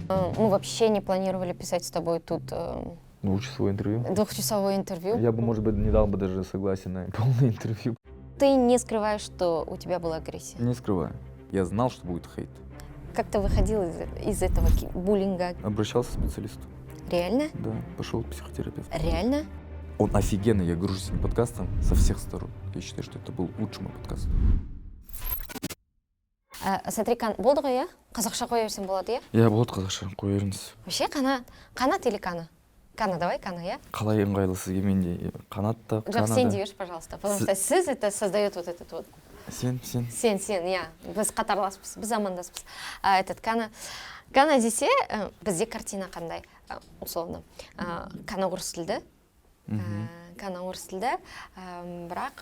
Мы вообще не планировали писать с тобой тут Двухчасовое интервью. двухчасовое интервью. Я бы, может быть, не дал бы даже согласие на полное интервью. Ты не скрываешь, что у тебя была агрессия. Не скрываю. Я знал, что будет хейт. Как ты выходил из этого буллинга? Обращался к специалисту. Реально? Да, пошел к психотерапевту. Реально? Он офигенный, я горжусь этим подкастом со всех сторон. Я считаю, что это был лучший мой подкаст. Смотри, болды ғой, иә? Қазақша қоя берсең болады, иә? Я болады қазақша қоя беріңіз. Вообще, қанат или кана? Кана, давай, кана, иә? Қалай ыңғайлы сізге, менде қанат та, Жоқ, кана сен да. дей берші, пожалуйста. Потому что сіз это создает вот этот вот. Сен. Сен, иә. Біз қатарласпыз, біз амандаспыз. Этот кана десе, бізде картина қандай, условно. Кана орыс тілді. Кана орыс тілді, бірақ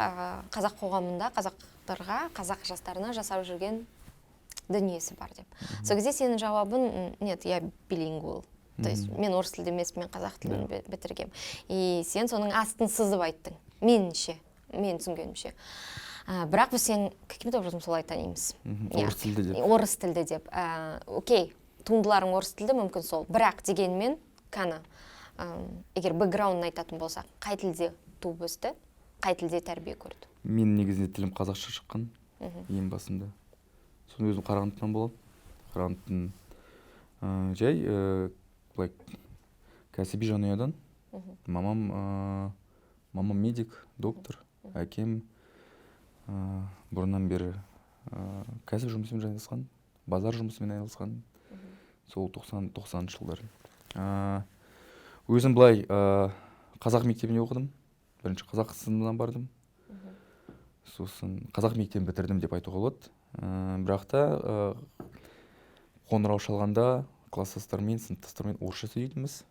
қазақ қоғамында қазақтарға, қазақ жастарына жасап жүрген дүниесі бар деп. Сол кезде сенің жауабын, нет, я билингвал. То есть мен орыс тілді емес, мен қазақ тілін бітіргем. И сен соның астын сызып айттың. Меніңше, мен түсінгенімше. Бірақ біз сен каким-то образом солай танимыз. Орыс тілді деп. Орыс тілді деп. Окей, туындыларың орыс тілді, мүмкін сол. Бірақ дегенмен, кана, егер бэкграундын айтатын болсақ, қай тілде туып өсті, қай тілде тәрбие көрді? Мен негізінде тілім қазақша шыққан, ең басында. Соны өзім Қарағандыдан боламын. Қарағандының жай, былай, кәсіби жанұядан. Мамам медик, доктор, әкем бұрыннан бері кәсіп жұмысымен айналысқан, базар жұмысымен айналысқан, сол 90-шы жылдары. Өзім былай қазақ мектебіне оқыдым, бірінші қазақ сыныбынан бардым, сосын қазақ мектебін бітірдім деп айтуға болады. Бірақ та қоңырау шалғанда класстастармен, сыныптастармен орысша сөйлейтінбіз.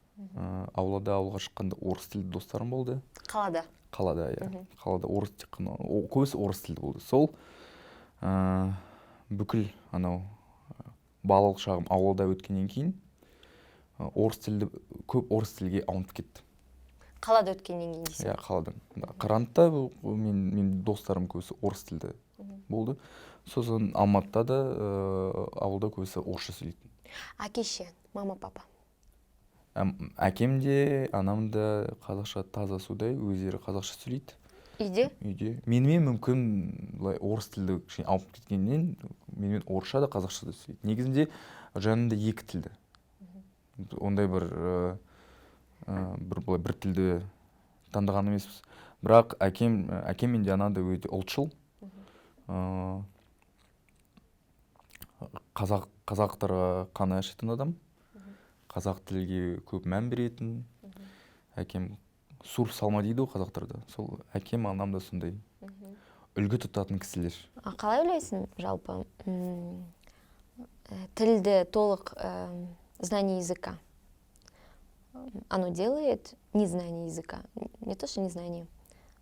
Ауылға шыққанда орыс тілді достарым болды. Қалада? Қалада, иә. Қалада орыс тек қана, көбісі орыс тілді болды. Сол бүкіл анау балалық шағым ауылда өткеннен кейін көп орыс тілге ауынып кетті. Қалада өткеннен кейін дейсің? Иә, қаладан. Қарағандыда мен достарым көбісі орыс тілді болды. Сосын Алматыда да ауылда көбісі орысша сөйлейтін. Әке-ше, мама, папа? Әкем де, анам да қазақша таза судай, өздері қазақша сөйлейді. Үйде? Үйде. Менімен мүмкін орыс тілді кішкене ауып кеткеннен, менімен орысша да қазақша да сөйлейді. Негізінде жанында екі тілді. Ондай бір тілді таңдаған емеспіз. Бірақ әкем мен де анам да өте ұлтшыл. Қазақтарға қаны ашитын адам. Қазақ тілге көп мән беретін. Әкем сур салма дейді ғой қазақтарда. Сол әкем, анам да сондай үлгі тұтатын кісілер. Қалай ойлайсың жалпы? Тілді толық знание языка. Оно делает незнание языка. Не то, что незнание.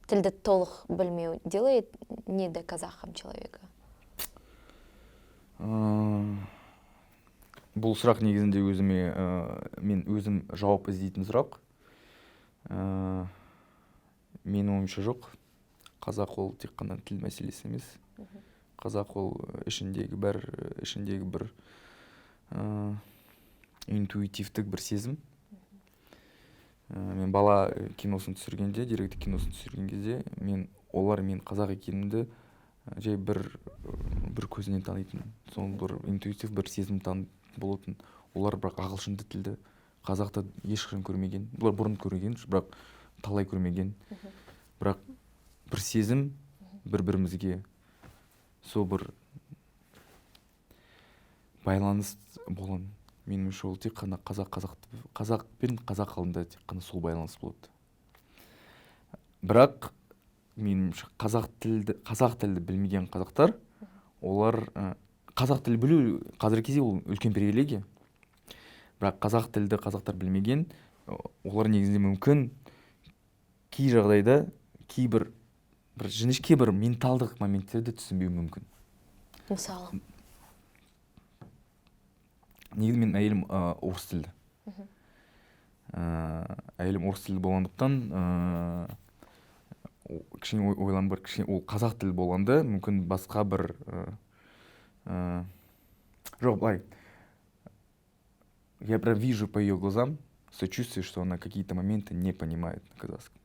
Тілді толық білмеу делает недоказахом человека. Бұл сұрақ негізінде мен өзім жауап іздейтін сұрақ. Мен ойымша жоқ. Қазақ ол тек қана тіл мәселесі емес. Қазақ ол ішіндегі бір интуитивтік бір сезім. Мен бала киносын түсіргенде, деректі киносын түсірген кезде, олар мен қазақ екенімді жай бір көзінен танитын. Сол бір интуитив бір сезім болатын. Олар бірақ ағылшынды тілді қазақта ешқашан көрмеген. Бұлар бұрын көрген, бірақ талай көрмеген. Бірақ бір сезім бір-бірімізге сол бір байланыс болған. Меніңше ол тек қана қазақ пен қазақ халында тек қана сол байланыс болады. Бірақ меніңше қазақ тілді білмеген қазақтар, олар қазақ тілді білу қазіргі кезде ол үлкен привилегия. Бірақ қазақ тілді қазақтар білмеген, олар негізінде мүмкін кей жағдайда кейбір жіңішке бір менталдық моменттерді түсінбеу мүмкін. Мысалы? Негізі мен әйелім орыс тілді. Әйелім орыс тілді болғандықтан кішкене ойлан бар, ол қазақ тілді болғанда мүмкін басқа бір жоқ, былай я прям вижу по ее глазам сочувствие, что она какие-то моменты не понимает на казахском.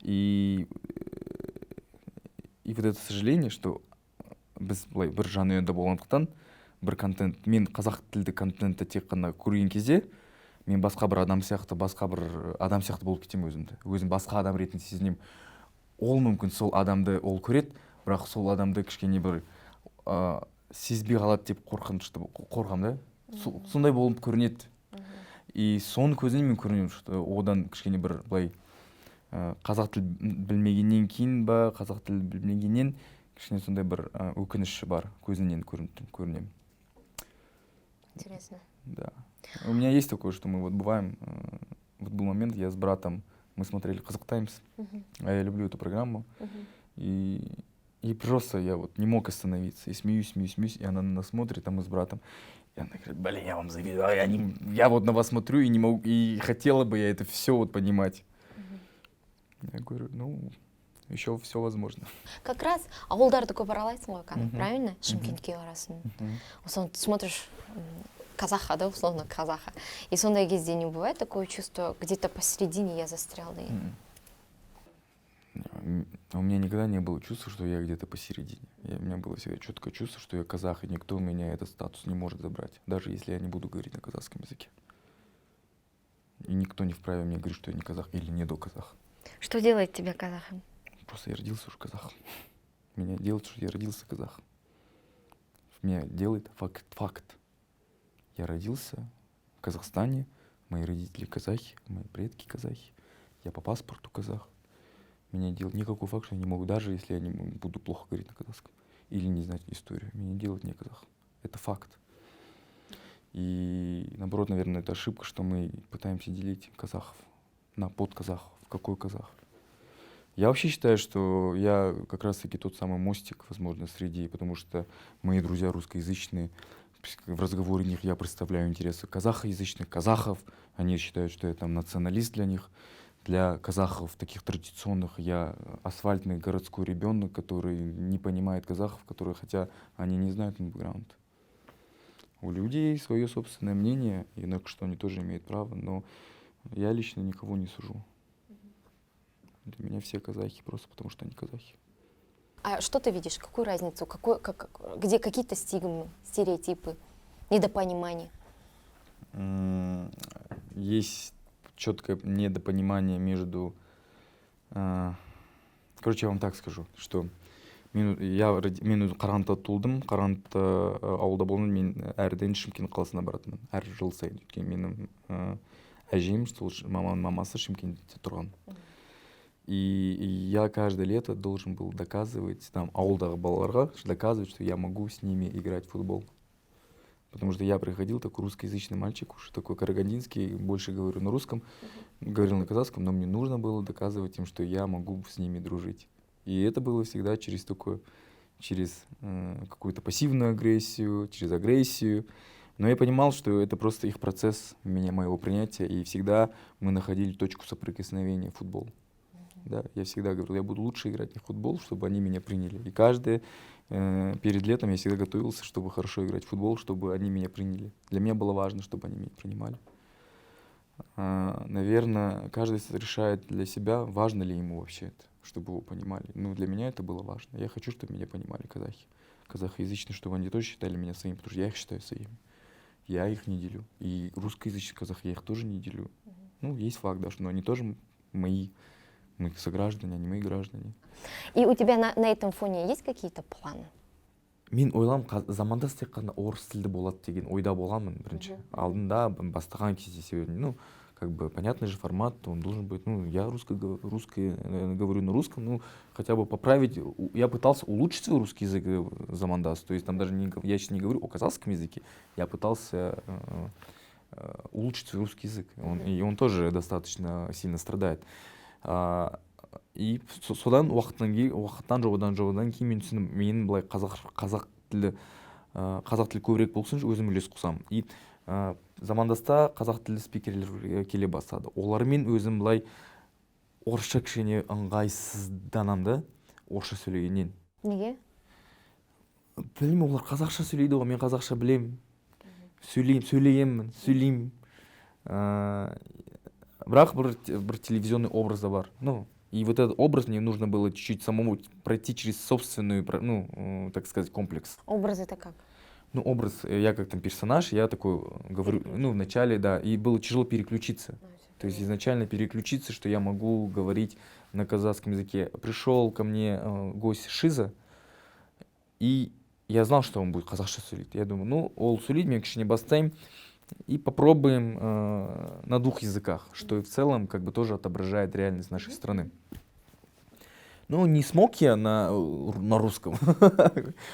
И вот это сожаление, что біз былай бір жанұяда болғандықтан бір контент, мен қазақ тілді контентті тек қана көрген кезде мен басқа бір адам сияқты болып кетемін өзім басқа адам ретінде сезінемін. Ол мүмкін сол адамды ол көреді, бірақ сол адамды кішкене бір сезбей қалады деп қорқамын да. Сондай болып көрінеді. И соның көзінен мен көрінемін, что одан кішкене бір былай қазақ тіл білмегеннен кейін ба, қазақ тіл білмегеннен кішкене сондай бір өкініш бар, көзінен көрінемін. Интересно. Да. У меня есть такое, что мы вот бываем, вот был момент, я с братом, мы смотрели Казах Таймс, а я люблю эту программу, и просто я вот не мог остановиться, и смеюсь, и она на нас смотрит, а мы с братом, и она говорит, блин, я вам завидую, я вот на вас смотрю и не могу, и хотела бы я это все вот понимать. Я говорю, ну, еще все возможно. Как раз ауылдарды көп аралайсың ғой, правильно? Шымкентке барасың. Условно, ты смотришь казаха, да, условно, казаха. И сондай кезде не бывает такое чувство, где-то посередине я застрял. У меня никогда не было чувства, что я где-то посередине. У меня было всегда четкое чувство, что я казах, и никто у меня этот статус не может забрать, даже если я не буду говорить на казахском языке. И никто не вправе мне говорить, что я не казах или не до казах. Что делает тебя казахом? Просто я родился уже казахом. Меня делает, что я родился казахом. Меня делает факт. Я родился в Казахстане, мои родители казахи, мои предки казахи. Я по паспорту казах. Меня делает никакой факт, что я не могу, даже если я не буду плохо говорить на казахском или не знать историю. Меня делает не казах. Это факт. И наоборот, наверное, это ошибка, что мы пытаемся делить казахов на подказахов. Какой казах? Я вообще считаю, что я как раз-таки тот самый мостик, возможно, среди, потому что мои друзья русскоязычные, в разговоре них я представляю интересы казахоязычных, казахов, они считают, что я там националист для них. Для казахов таких традиционных я асфальтный городской ребенок, который не понимает казахов, которые, хотя они не знают бэкграунд. У людей свое собственное мнение, и на что они тоже имеют право, но я лично никого не сужу. Для меня все казахи просто потому, что они казахи. А что ты видишь? Какую разницу? Где какие-то стигмы, стереотипы, недопонимания? Есть четкое недопонимание между... Короче, я вам так скажу, что мен Қарағандыда тудым, Қарағандыда ауылда болдым, мен әрдайым Шымкент қаласына баратынмын, әр жыл сайын. Өйткені менің әжем, сол мамасы Шымкентте тұрған. И я каждое лето должен был доказывать, там, ауылдағы балаларға, доказывать, что я могу с ними играть в футбол. Потому что я приходил, такой русскоязычный мальчик, уж такой карагандинский, больше говорю на русском, говорил на казахском, но мне нужно было доказывать им, что я могу с ними дружить. И это было всегда через какую-то пассивную агрессию, через агрессию. Но я понимал, что это просто их процесс моего принятия, и всегда мы находили точку соприкосновения в футбол. Да, я всегда говорил, я буду лучше играть в футбол, чтобы они меня приняли. И перед летом я всегда готовился, чтобы хорошо играть в футбол, чтобы они меня приняли. Для меня было важно, чтобы они меня принимали. Наверное, каждый решает для себя, важно ли ему вообще это, чтобы его понимали. Ну, для меня это было важно. Я хочу, чтобы меня понимали казахи. Казахоязычные, чтобы они тоже считали меня своими, потому что я их считаю своими. Я их не делю. И русскоязычные казахи я их тоже не делю. Ну, есть факт, да, что они тоже мои. Мы сограждане, они мои граждане. И у тебя на этом фоне есть какие-то планы? Мен ойлам, замандас тек қана орыс тілді болады деген ойда болғанмын бірінші. Алдында бастаған кезде сегодня, ну, как бы понятный же формат, он должен быть, ну, я русский говорю на русском, ну, хотя бы поправить, я пытался улучшить свой русский язык замандас, то есть там даже я сейчас не говорю о казахском языке, я пытался улучшить свой русский язык, и он тоже достаточно сильно страдает. И содан уақыттан жобадан кейін мен түсіндім, мен былай қазақ тілі көбірек болсын, өзім үлес қосамын. И замандаста қазақ тілі спикерлер келе бастады. Олармен өзім былай орысша кішкене ыңғайсызданам да, орысша сөйлегеннен. Неге? Білмеймін, олар қазақша сөйлейді ғой, мен қазақша білемін. сөйлеймін. Бірақ бір телевизионный образ да бар. Ну, и вот этот образ мне нужно было чуть-чуть самому пройти через собственную, ну, так сказать, комплекс. Образ это как? Ну, образ, я как там персонаж, я такой говорю, ну, вначале, да, и было тяжело переключиться. То есть изначально переключиться, что я могу говорить на казахском языке. Пришел ко мне гость Шиза, и я знал, что он будет қазақша сөйлейді. Я думаю, ну, ол сөйлейді, мен кішкене бастаймын, и попробуем на двух языках, что и в целом как бы тоже отображает реальность нашей страны. Ну, не смог я на русском.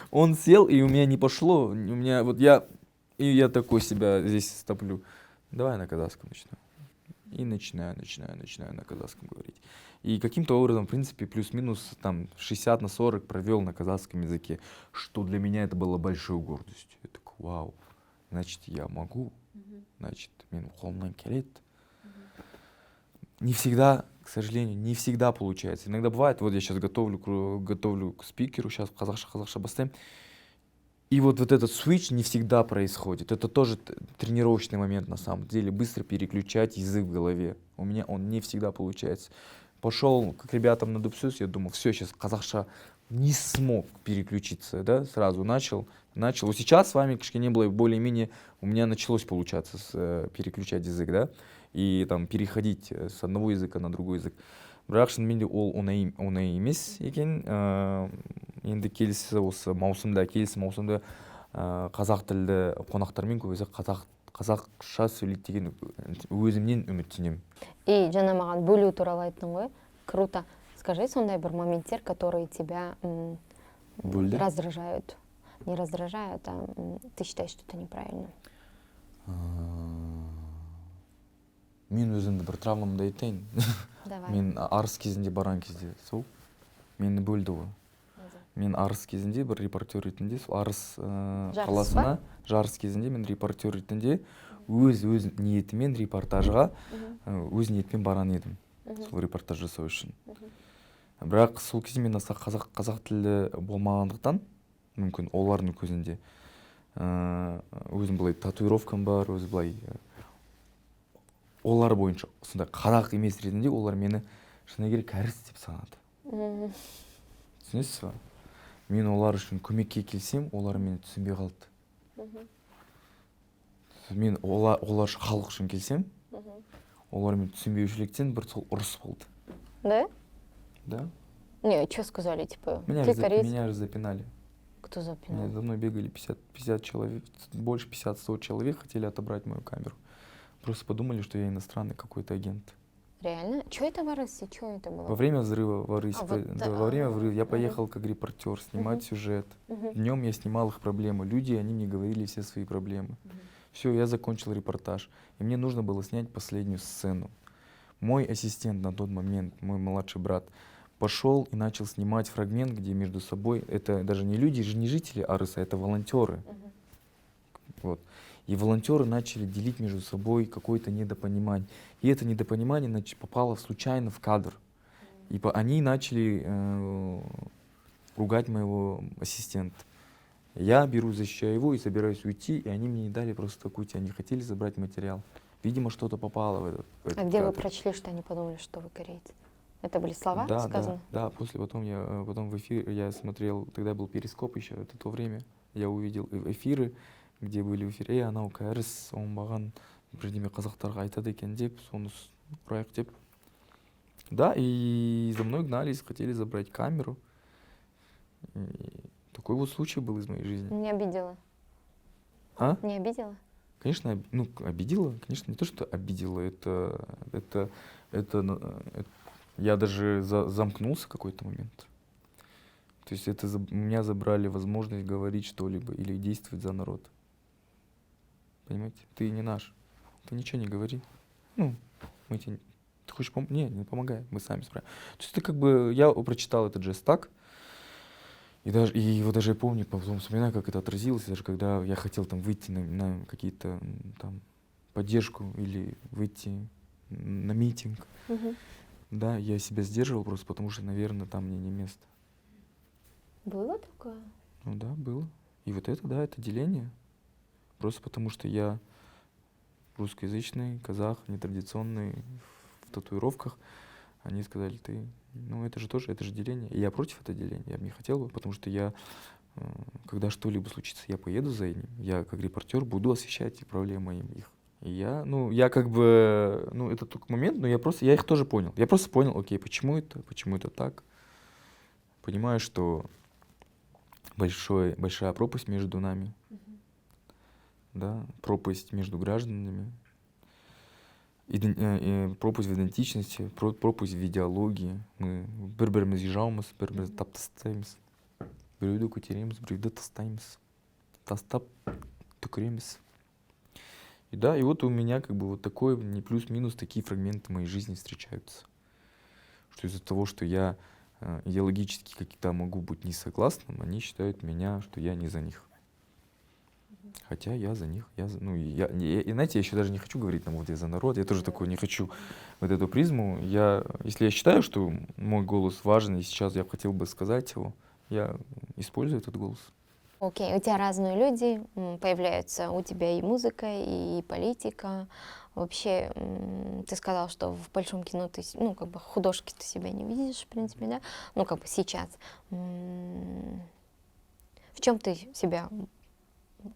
Он сел, и у меня не пошло. У меня вот я такой себя здесь стоплю. Давай на казахском начну. И начинаю на казахском говорить. И каким-то образом, в принципе, плюс-минус там 60/40 провел на казахском языке, что для меня это было большой гордостью. Я такой, вау, значит, я могу, значит, мен қолымнан келеді. Не всегда, к сожалению, не всегда получается. Иногда бывает, вот я сейчас готовлю к спикеру, сейчас қазақша бастаймын. И вот этот switch не всегда происходит. Это тоже тренировочный момент на самом деле. Быстро переключать язык в голове. У меня он не всегда получается. Пошел к ребятам на Дубсюс, я думал, все, сейчас казахша не смог переключиться, да, сразу начал. Вот сейчас с вами, кішкене было более-менее, у меня началось получаться переключать язык, да, и там переходить с одного языка на другой язык. Бірақ шынымен де ол оңай емес екен. Енді келесі осы маусымда қазақ тілді қонақтармен көбісі қазақша сөйлейді деген өзімнен үміттенемін. И жаңа маған бөлу туралы айттың ғой. Круто. Скажи сондай бір моменттер, которые тебя раздражают. Не раздражают, а ты считаешь, что это неправильно. Мен өзімді бір травмамды айтайын. Мен арыс кезінде барған кезде сол мені бөлді ғой. Мен арыс кезінде бір репортер ретінде арыс қаласына жарыс кезінде мен репортер ретінде өз ниетімен репортажға өз ниетпен барған едім. Сол репортаж жасау үшін. Бірақ сол кезде мен аса қазақ тілі болмағандықтан, мүмкін олардың көзінде өзім былай татуировкам бар, өзі былай олар бойынша сондай қазақ емес ретінде олар мені шыны керек кәріс деп санады. Түсінесіз ба? Мен олар үшін көмекке келсем, олар мені түсінбей қалды. Мен олар халық үшін келсем, олар мені түсінбеушіліктен бір сол ұрыс болды. Да? Да. Не, что сказали, типа, Меня же запинали. Кто запинал? За мной бегали 50 человек, больше 50-100 человек хотели отобрать мою камеру. Просто подумали, что я иностранный какой-то агент. Реально? Что это в Арысе? Что это было? Во время взрыва в Арысе, во время взрыва я поехал как репортер снимать сюжет. Днем я снимал их проблемы. Люди, они мне говорили все свои проблемы. Все, я закончил репортаж. И мне нужно было снять последнюю сцену. Мой ассистент на тот момент, мой младший брат, пошел и начал снимать фрагмент, где между собой, это даже не люди, не жители Арыса, это волонтеры. Вот. И волонтеры начали делить между собой какое-то недопонимание. И это недопонимание попало случайно в кадр. И они начали ругать моего ассистента. Я защищаю его и собираюсь уйти, и они мне не дали просто так уйти. Они хотели забрать материал. Видимо, что-то попало в этот А где кадр. Вы прочли, что они подумали, что вы корейцы? Это были слова сказаны? Да. Потом в эфире я смотрел, тогда был перископ еще, это то время. Я увидел эфиры, где были в эфире, анау кәріс оңбаған бірдеме қазақтарға айтады екен деп, соны ұрайық деп. Да, и за мной гнались, хотели забрать камеру. И такой вот случай был из моей жизни. Не обидела? А? Не обидела? Конечно, обидела. Конечно, не то, что обидела, это я даже замкнулся в какой-то момент. То есть у меня забрали возможность говорить что-либо или действовать за народ. Понимаете? Ты не наш. Ты ничего не говори. Мы тебе... Ты хочешь помочь? Не помогай, мы сами справимся. То есть это как бы... Я прочитал этот жест так, и его даже я помню, потом вспоминаю, как это отразилось, даже когда я хотел там выйти на какие-то там поддержку или выйти на митинг. Да, я себя сдерживал просто потому, что, наверное, там мне не место. Было такое? Ну да, было. И вот это, да, это деление. просто потому что я русскоязычный, казах, нетрадиционный, в татуировках. Они сказали, ты, ну это же тоже, это же деление. И я против этого деления, я бы не хотел бы, потому что я, когда что-либо случится, я поеду за этим. Я как репортер буду освещать и проблемы их. И я, ну, я как бы, ну, это только момент, но я их тоже понял. Я просто понял, окей, почему это так. Понимаю, что большая пропасть между нами, да, пропасть между гражданами, пропасть в идентичности, пропасть в идеологии. Мы бір-бірімізге жаумыз, бір-бірімізді таптастаймыз, біреуді көтереміз, біреуді тастаймыз, тастап түкіреміз. И да, и вот у меня как бы вот такой, не плюс-минус, такие фрагменты моей жизни встречаются. Что из-за того, что я идеологически как-то могу быть не согласным, они считают меня, что я не за них. Хотя я за них, и знаете, я еще даже не хочу говорить, вот я за народ, я тоже такой не хочу вот эту призму. Если я считаю, что мой голос важен, и сейчас я хотел бы сказать его, я использую этот голос. Окей, у тебя разные люди, появляются, у тебя и музыка, и политика. Вообще, ты сказал, что в большом кино ты, ну, как бы художки ты себя не видишь, в принципе, да? Ну, как бы сейчас. В чем ты себя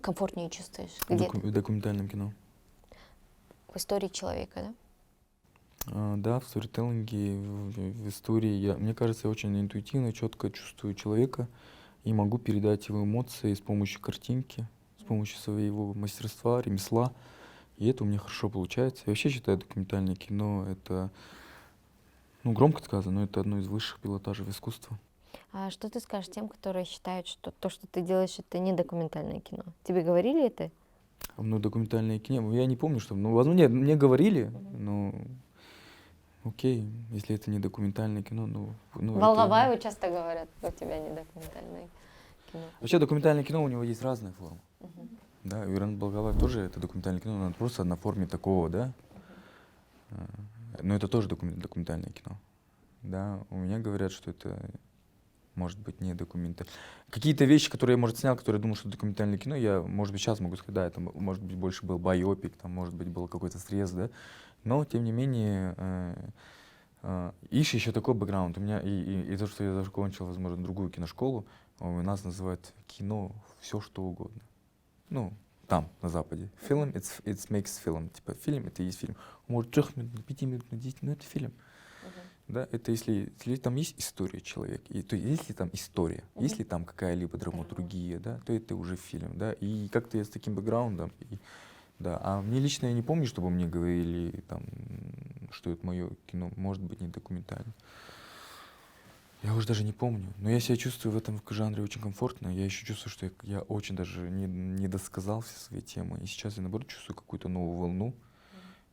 комфортнее чувствуешь? Где В документальном кино. в истории человека, да? Да, в сторителлинге, в истории. Мне кажется, я очень интуитивно, четко чувствую человека и могу передать его эмоции с помощью картинки, с помощью своего мастерства, ремесла. И это у меня хорошо получается. Я вообще считаю, документальное кино — это, ну, громко сказано, но это одно из высших пилотажей искусства. А что ты скажешь тем, которые считают, что то, что ты делаешь, это не документальное кино? Тебе говорили это? Ну, документальное кино, я не помню, что... Ну, возможно, нет, мне говорили, но... Окей, если это не документальное кино, ну Волговаеву часто говорят, у тебя не документальное кино. Вообще документальное кино, у него есть разные формы. Да, и Иран Балгалаев тоже это документальное кино, но просто на форме такого, да. Но это тоже документальное кино. Да, у меня говорят, что это может быть не документальное. Какие-то вещи, которые я, может, снял, которые я думал, что это документальное кино, я, может быть, сейчас могу сказать, да, это, может быть, больше был байопик, там, может быть, был какой-то срез, да. Но, тем не менее, еще такой бэкграунд. У меня и то, что я закончил, возможно, другую киношколу, у нас называют кино все что угодно. Ну, там, на Западе. Film, it makes film. Типа, фильм — это и есть фильм. Может, 3 минут, 5 минут, 10 минут — это фильм. Да, это если там есть история человека, то если там история, если там какая-либо драматургия, да, то это уже фильм, да. И как-то я с таким бэкграундом, да. А мне лично, я не помню, чтобы мне говорили, там, что это мое кино, может быть, не документально. Я уже даже не помню. Но я себя чувствую в этом жанре очень комфортно. Я еще чувствую, что я очень даже не досказал все свои темы. И сейчас я, наоборот, чувствую какую-то новую волну.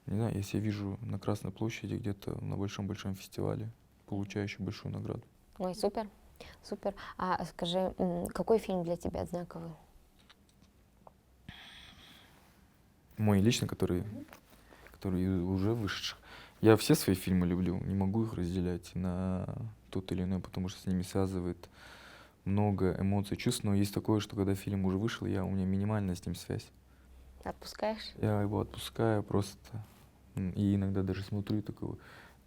Не знаю, я себя вижу на Красной площади, где-то на большом-большом фестивале, получающий большую награду. Ой, супер, супер. А скажи, какой фильм для тебя знаковый? Мой личный, который уже вышедший. Я все свои фильмы люблю, не могу их разделять на тот или иной, потому что с ними связывает много эмоций, чувств. Но есть такое, что когда фильм уже вышел, у меня минимальная с ним связь. Отпускаешь? Я его отпускаю просто. И иногда даже смотрю и такой,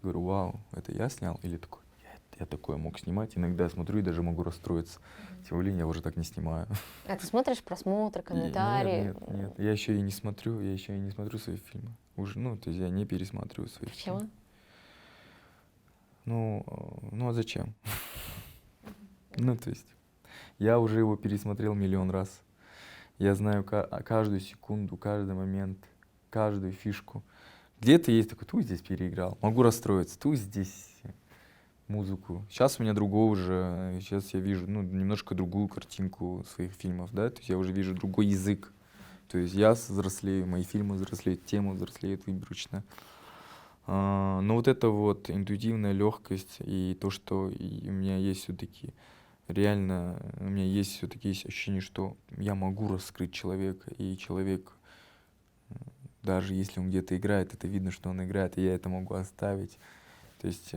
говорю, вау, это я снял? Или такой, я такое мог снимать. Иногда я смотрю и даже могу расстроиться. Тем более я уже так не снимаю. А ты смотришь просмотры, комментарии? Нет. Я еще и не смотрю свои фильмы. Уже, то есть я не пересматриваю свои фильмы. Почему? Ну а зачем? То есть я уже его пересмотрел миллион раз. Я знаю каждую секунду, каждый момент, каждую фишку. Где-то есть такой, тут здесь переиграл, могу расстроиться, тут здесь музыку. Сейчас у меня другое уже, сейчас я вижу немножко другую картинку своих фильмов, да, то есть я уже вижу другой язык. То есть я взрослею, мои фильмы взрослеют, тема взрослеет выборочно. Но вот эта вот интуитивная легкость и то, что у меня есть все-таки реально, у меня есть все-таки ощущение, что я могу раскрыть человека, и человек, даже если он где-то играет, это видно, что он играет, и я это могу оставить. То есть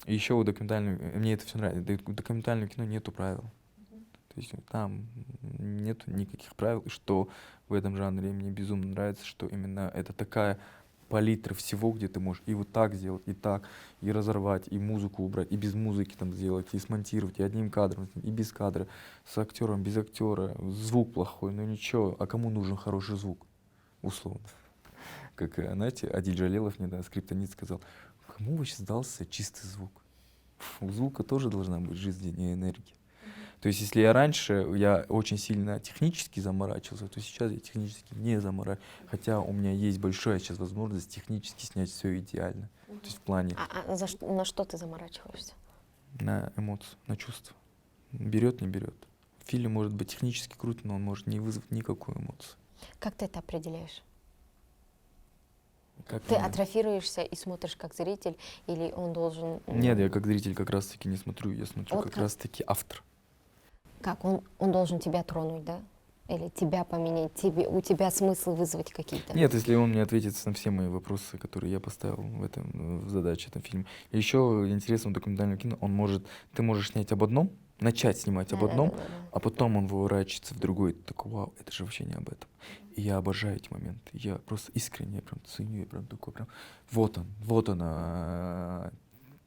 еще у документального, мне это все нравится, у документального кино нету правил. То есть там нет никаких правил, и что в этом жанре мне безумно нравится, что именно это такая палитра всего, где ты можешь и вот так сделать, и так, и разорвать, и музыку убрать, и без музыки там сделать, и смонтировать, и одним кадром, и без кадра, с актером, без актера, звук плохой, но ничего, а кому нужен хороший звук, условно. Как, знаете, Адиль Джалилов недавно, скриптонит, сказал, кому вообще сдался чистый звук? У звука тоже должна быть жизнь и энергия. То есть, если я очень сильно технически заморачивался, то сейчас я технически не заморачиваюсь. Хотя у меня есть большая сейчас возможность технически снять все идеально. То есть в плане На что ты заморачиваешься? на эмоции, на чувства. Берет, не берет. Фильм может быть технически крут, но он может не вызвать никакую эмоцию. Как ты это определяешь? Как Ты мне- отрофируешься и смотришь как зритель, или он должен... Нет, я как зритель как раз-таки не смотрю, я смотрю Вот как как? раз-таки автор. Как? Он должен тебя тронуть, да? Или тебя поменять, у тебя смысл вызвать какие-то? Нет, если он мне ответит на все мои вопросы, которые я поставил в задаче этом фильме. И еще интересно в документальном кино, ты можешь снять об одном, начать снимать об одном, Да. а потом он выворачивается в другой. Ты такой, вау, это же вообще не об этом. И я обожаю эти моменты. Я просто искренне, я прям ценю, я прям такой, прям, вот он,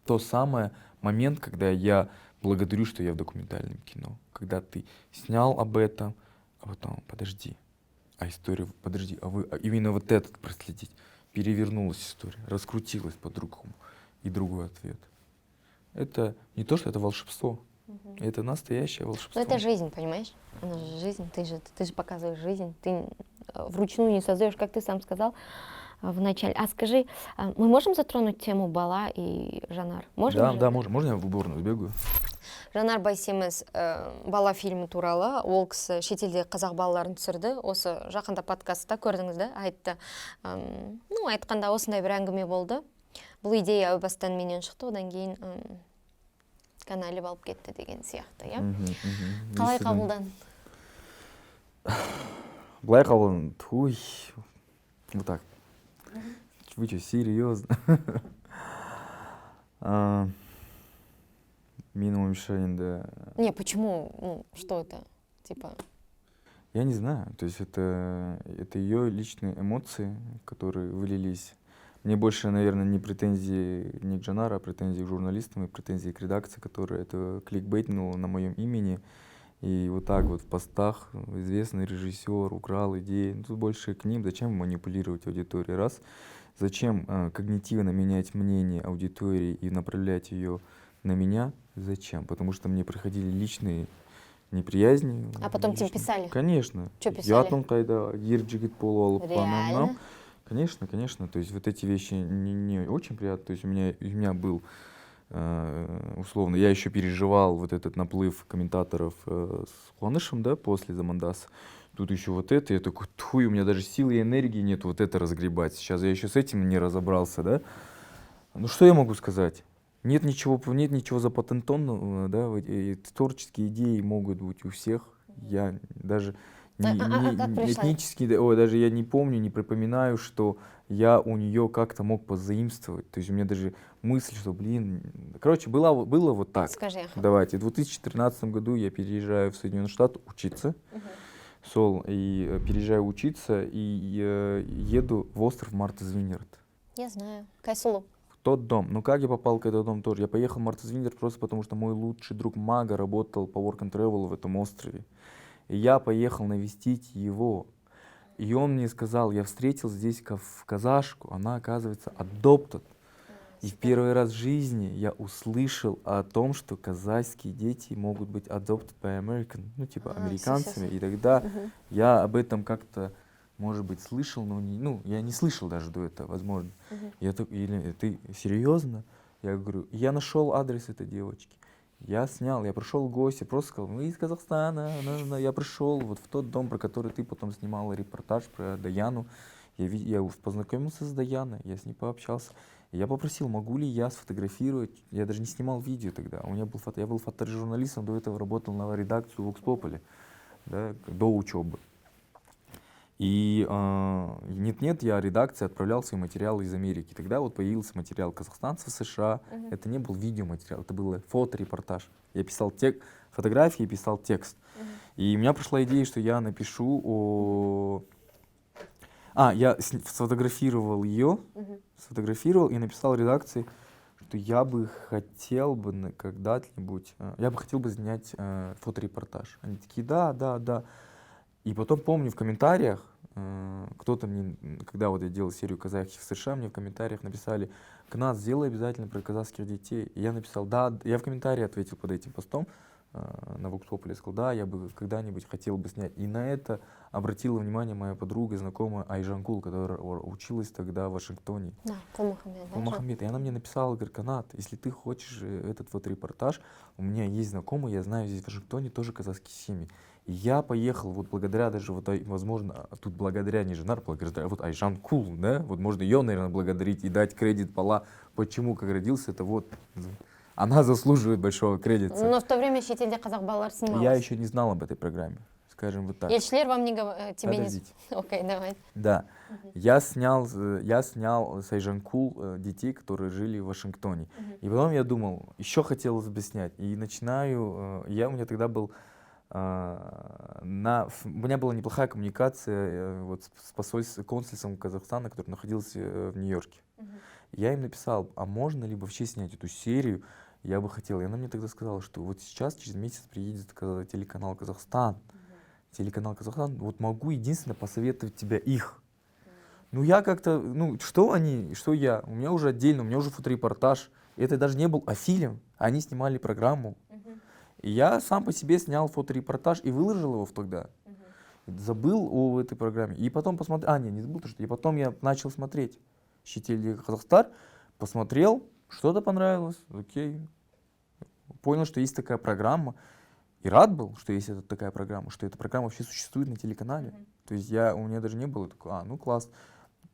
то самое момент, когда я благодарю, что я в документальном кино. Когда ты снял об этом, а потом, подожди, именно вот этот проследить. Перевернулась история, раскрутилась по-другому. И другой ответ. Это не то, что это волшебство. Это настоящее волшебство. Ну это жизнь, понимаешь? Она же жизнь, ты же показываешь жизнь, ты вручную не создаешь, как ты сам сказал в начале. А скажи, мы можем затронуть тему Бала и Жанар? Можем Да, же? да, можно я в уборную сбегаю? Жанар Байсеміз бала фильмі туралы ол кісі шетелде қазақ балаларын түсірді. Осы жақында подкастта көрдіңіз да, айтты. Айтқанда осындай бір әңгіме болды. Бұл идея әу бастан менен шықты, одан кейін каналеп алып кетті деген сияқты, иә? Қалай қабылдан? Былай қабылдан, туй, вот так. Вы что, серьезно? Менің ойымша енді... Не, почему? Что это? Типа... Я не знаю, то есть это ее личные эмоции, которые вылились. Мне больше, наверное, не претензии не к Жанару, а претензии к журналистам и претензии к редакции, которая это кликбейтнула на моем имени. И вот так вот в постах известный режиссер украл идеи. Ну, тут больше к ним. Зачем манипулировать аудиторией? Раз. Зачем когнитивно менять мнение аудитории и направлять ее на меня? Зачем? Потому что мне приходили личные неприязни. А потом тебе писали? Конечно. Что писали? Ятын қайда, ер жігіт болу алып, Реально? Конечно, конечно. То есть вот эти вещи не очень приятны. То есть у меня был, условно, я еще переживал вот этот наплыв комментаторов с Хуанышем, да, после Замандаса. Тут еще вот это, я такой, тьфу, у меня даже силы и энергии нет вот это разгребать. Сейчас я еще с этим не разобрался, да. Ну что я могу сказать? Нет ничего запатентованного, да, и творческие идеи могут быть у всех. Я даже как пришла? этнически, даже я не помню, не припоминаю, что я у нее как-то мог позаимствовать. То есть у меня даже мысль, что, короче, было вот так. Скажи. Давайте, в 2013 году я переезжаю в Соединенные Штаты учиться. И переезжаю учиться, и еду в остров Мартас Виньерд. Я знаю. Кайсулу. Тот дом. Ну как я попал к этому дому тоже? Я поехал в Мартас Виньерд просто потому, что мой лучший друг Мага работал по Work and Travel в этом острове. И я поехал навестить его. И он мне сказал, я встретил здесь казашку, она, оказывается, adopted. И в первый раз в жизни я услышал о том, что казахские дети могут быть adopted by American, ну типа американцами. И тогда я об этом как-то, может быть, слышал, но я не слышал даже до этого, возможно. Я такой, или ты серьезно? Я говорю, я нашел адрес этой девочки. Я пришел в гости, просто сказал, мы из Казахстана, я пришел вот в тот дом, про который ты потом снимала репортаж про Даяну. Я познакомился с Даяной, я с ней пообщался. Я попросил, могу ли я сфотографировать, я даже не снимал видео тогда, я был фотожурналистом, до этого работал на редакцию Vox Populi, да, до учебы. И нет-нет, я редакции отправлял свои материалы из Америки. Тогда вот появился материал казахстанцев в США. Это не был видеоматериал, это был фоторепортаж. Я писал фотографии и писал текст. И у меня пришла идея, что я напишу о... я сфотографировал ее, сфотографировал и написал редакции, что я бы хотел бы когда-нибудь, я бы хотел бы снять фоторепортаж. Они такие, да. И потом помню в комментариях, кто-то мне, когда вот я делал серию казахских в США, мне в комментариях написали: Кнат, сделай обязательно про казахских детей. И я написал, да, я в комментарии ответил под этим постом на Vox Populi, сказал, да, я бы когда-нибудь хотел бы снять. И на это обратила внимание моя подруга, знакомая Айжанкул, которая училась тогда в Вашингтоне. Да, Кулмахамед. И она мне написала, говорит, Канат, если ты хочешь этот вот репортаж, у меня есть знакомый, я знаю здесь в Вашингтоне тоже казахские семьи. И я поехал, вот благодаря даже, вот, возможно, тут благодаря не Женар, благодаря вот Айжанкул, да, вот можно ее, наверное, благодарить и дать кредит Пала, почему, как родился, это вот, она заслуживает большого кредита. Но в то время шетелде казах балалар снималось. Я еще не знал об этой программе, скажем вот так. Елшілер вам не тебе Подождите. не... Окей, давай. Да, я снял с Айжанкул детей, которые жили в Вашингтоне. И потом я думал, еще хотелось бы снять. И начинаю, у меня тогда был, у меня была неплохая коммуникация вот, с консульством Казахстана, который находился в Нью-Йорке. Я им написал, а можно ли вообще снять эту серию? Я бы хотел. И она мне тогда сказала, что вот сейчас, через месяц, приедет телеканал Казахстан. Телеканал Казахстан, вот могу единственное посоветовать тебя их. Ну я как-то, что они, что я, у меня уже отдельно, у меня уже фоторепортаж. Это даже не был фильм, они снимали программу. И я сам по себе снял фоторепортаж и выложил его тогда. Забыл о этой программе. И потом посмотрел, не забыл, и потом я начал смотреть «Шетелде Казахстар», посмотрел, что-то понравилось, окей. Понял, что есть такая программа. И рад был, что есть такая программа, что эта программа вообще существует на телеканале. То есть у меня даже не было такого, класс.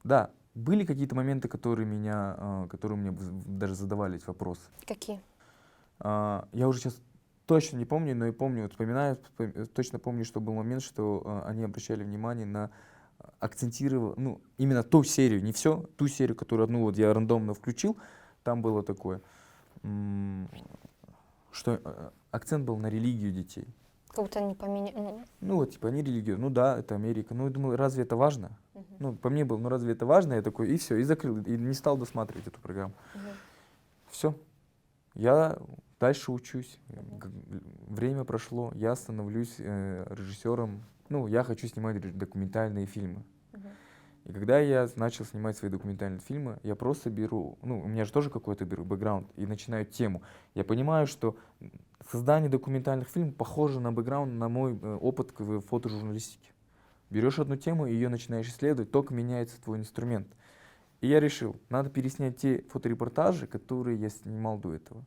Да, были какие-то моменты, которые мне даже задавались вопросы. Какие? Я уже сейчас точно не помню, но и помню, вспоминаю, точно помню, что был момент, что они обращали внимание на именно ту серию, не все, ту серию, которую одну вот я рандомно включил, там было такое, что акцент был на религию детей. Как будто они поменяли. Они религиозные, да, это Америка. Я думал, разве это важно? По мне было, разве это важно? Я такой, и все, и закрыл, и не стал досматривать эту программу. Все. Я дальше учусь. Время прошло, я становлюсь режиссером. Я хочу снимать документальные фильмы. И когда я начал снимать свои документальные фильмы, я просто беру, у меня же тоже какой-то бэкграунд, и начинаю тему. Я понимаю, что создание документальных фильмов похоже на бэкграунд, на мой опыт в фотожурналистике. Берешь одну тему и ее начинаешь исследовать, только меняется твой инструмент. И я решил, надо переснять те фоторепортажи, которые я снимал до этого.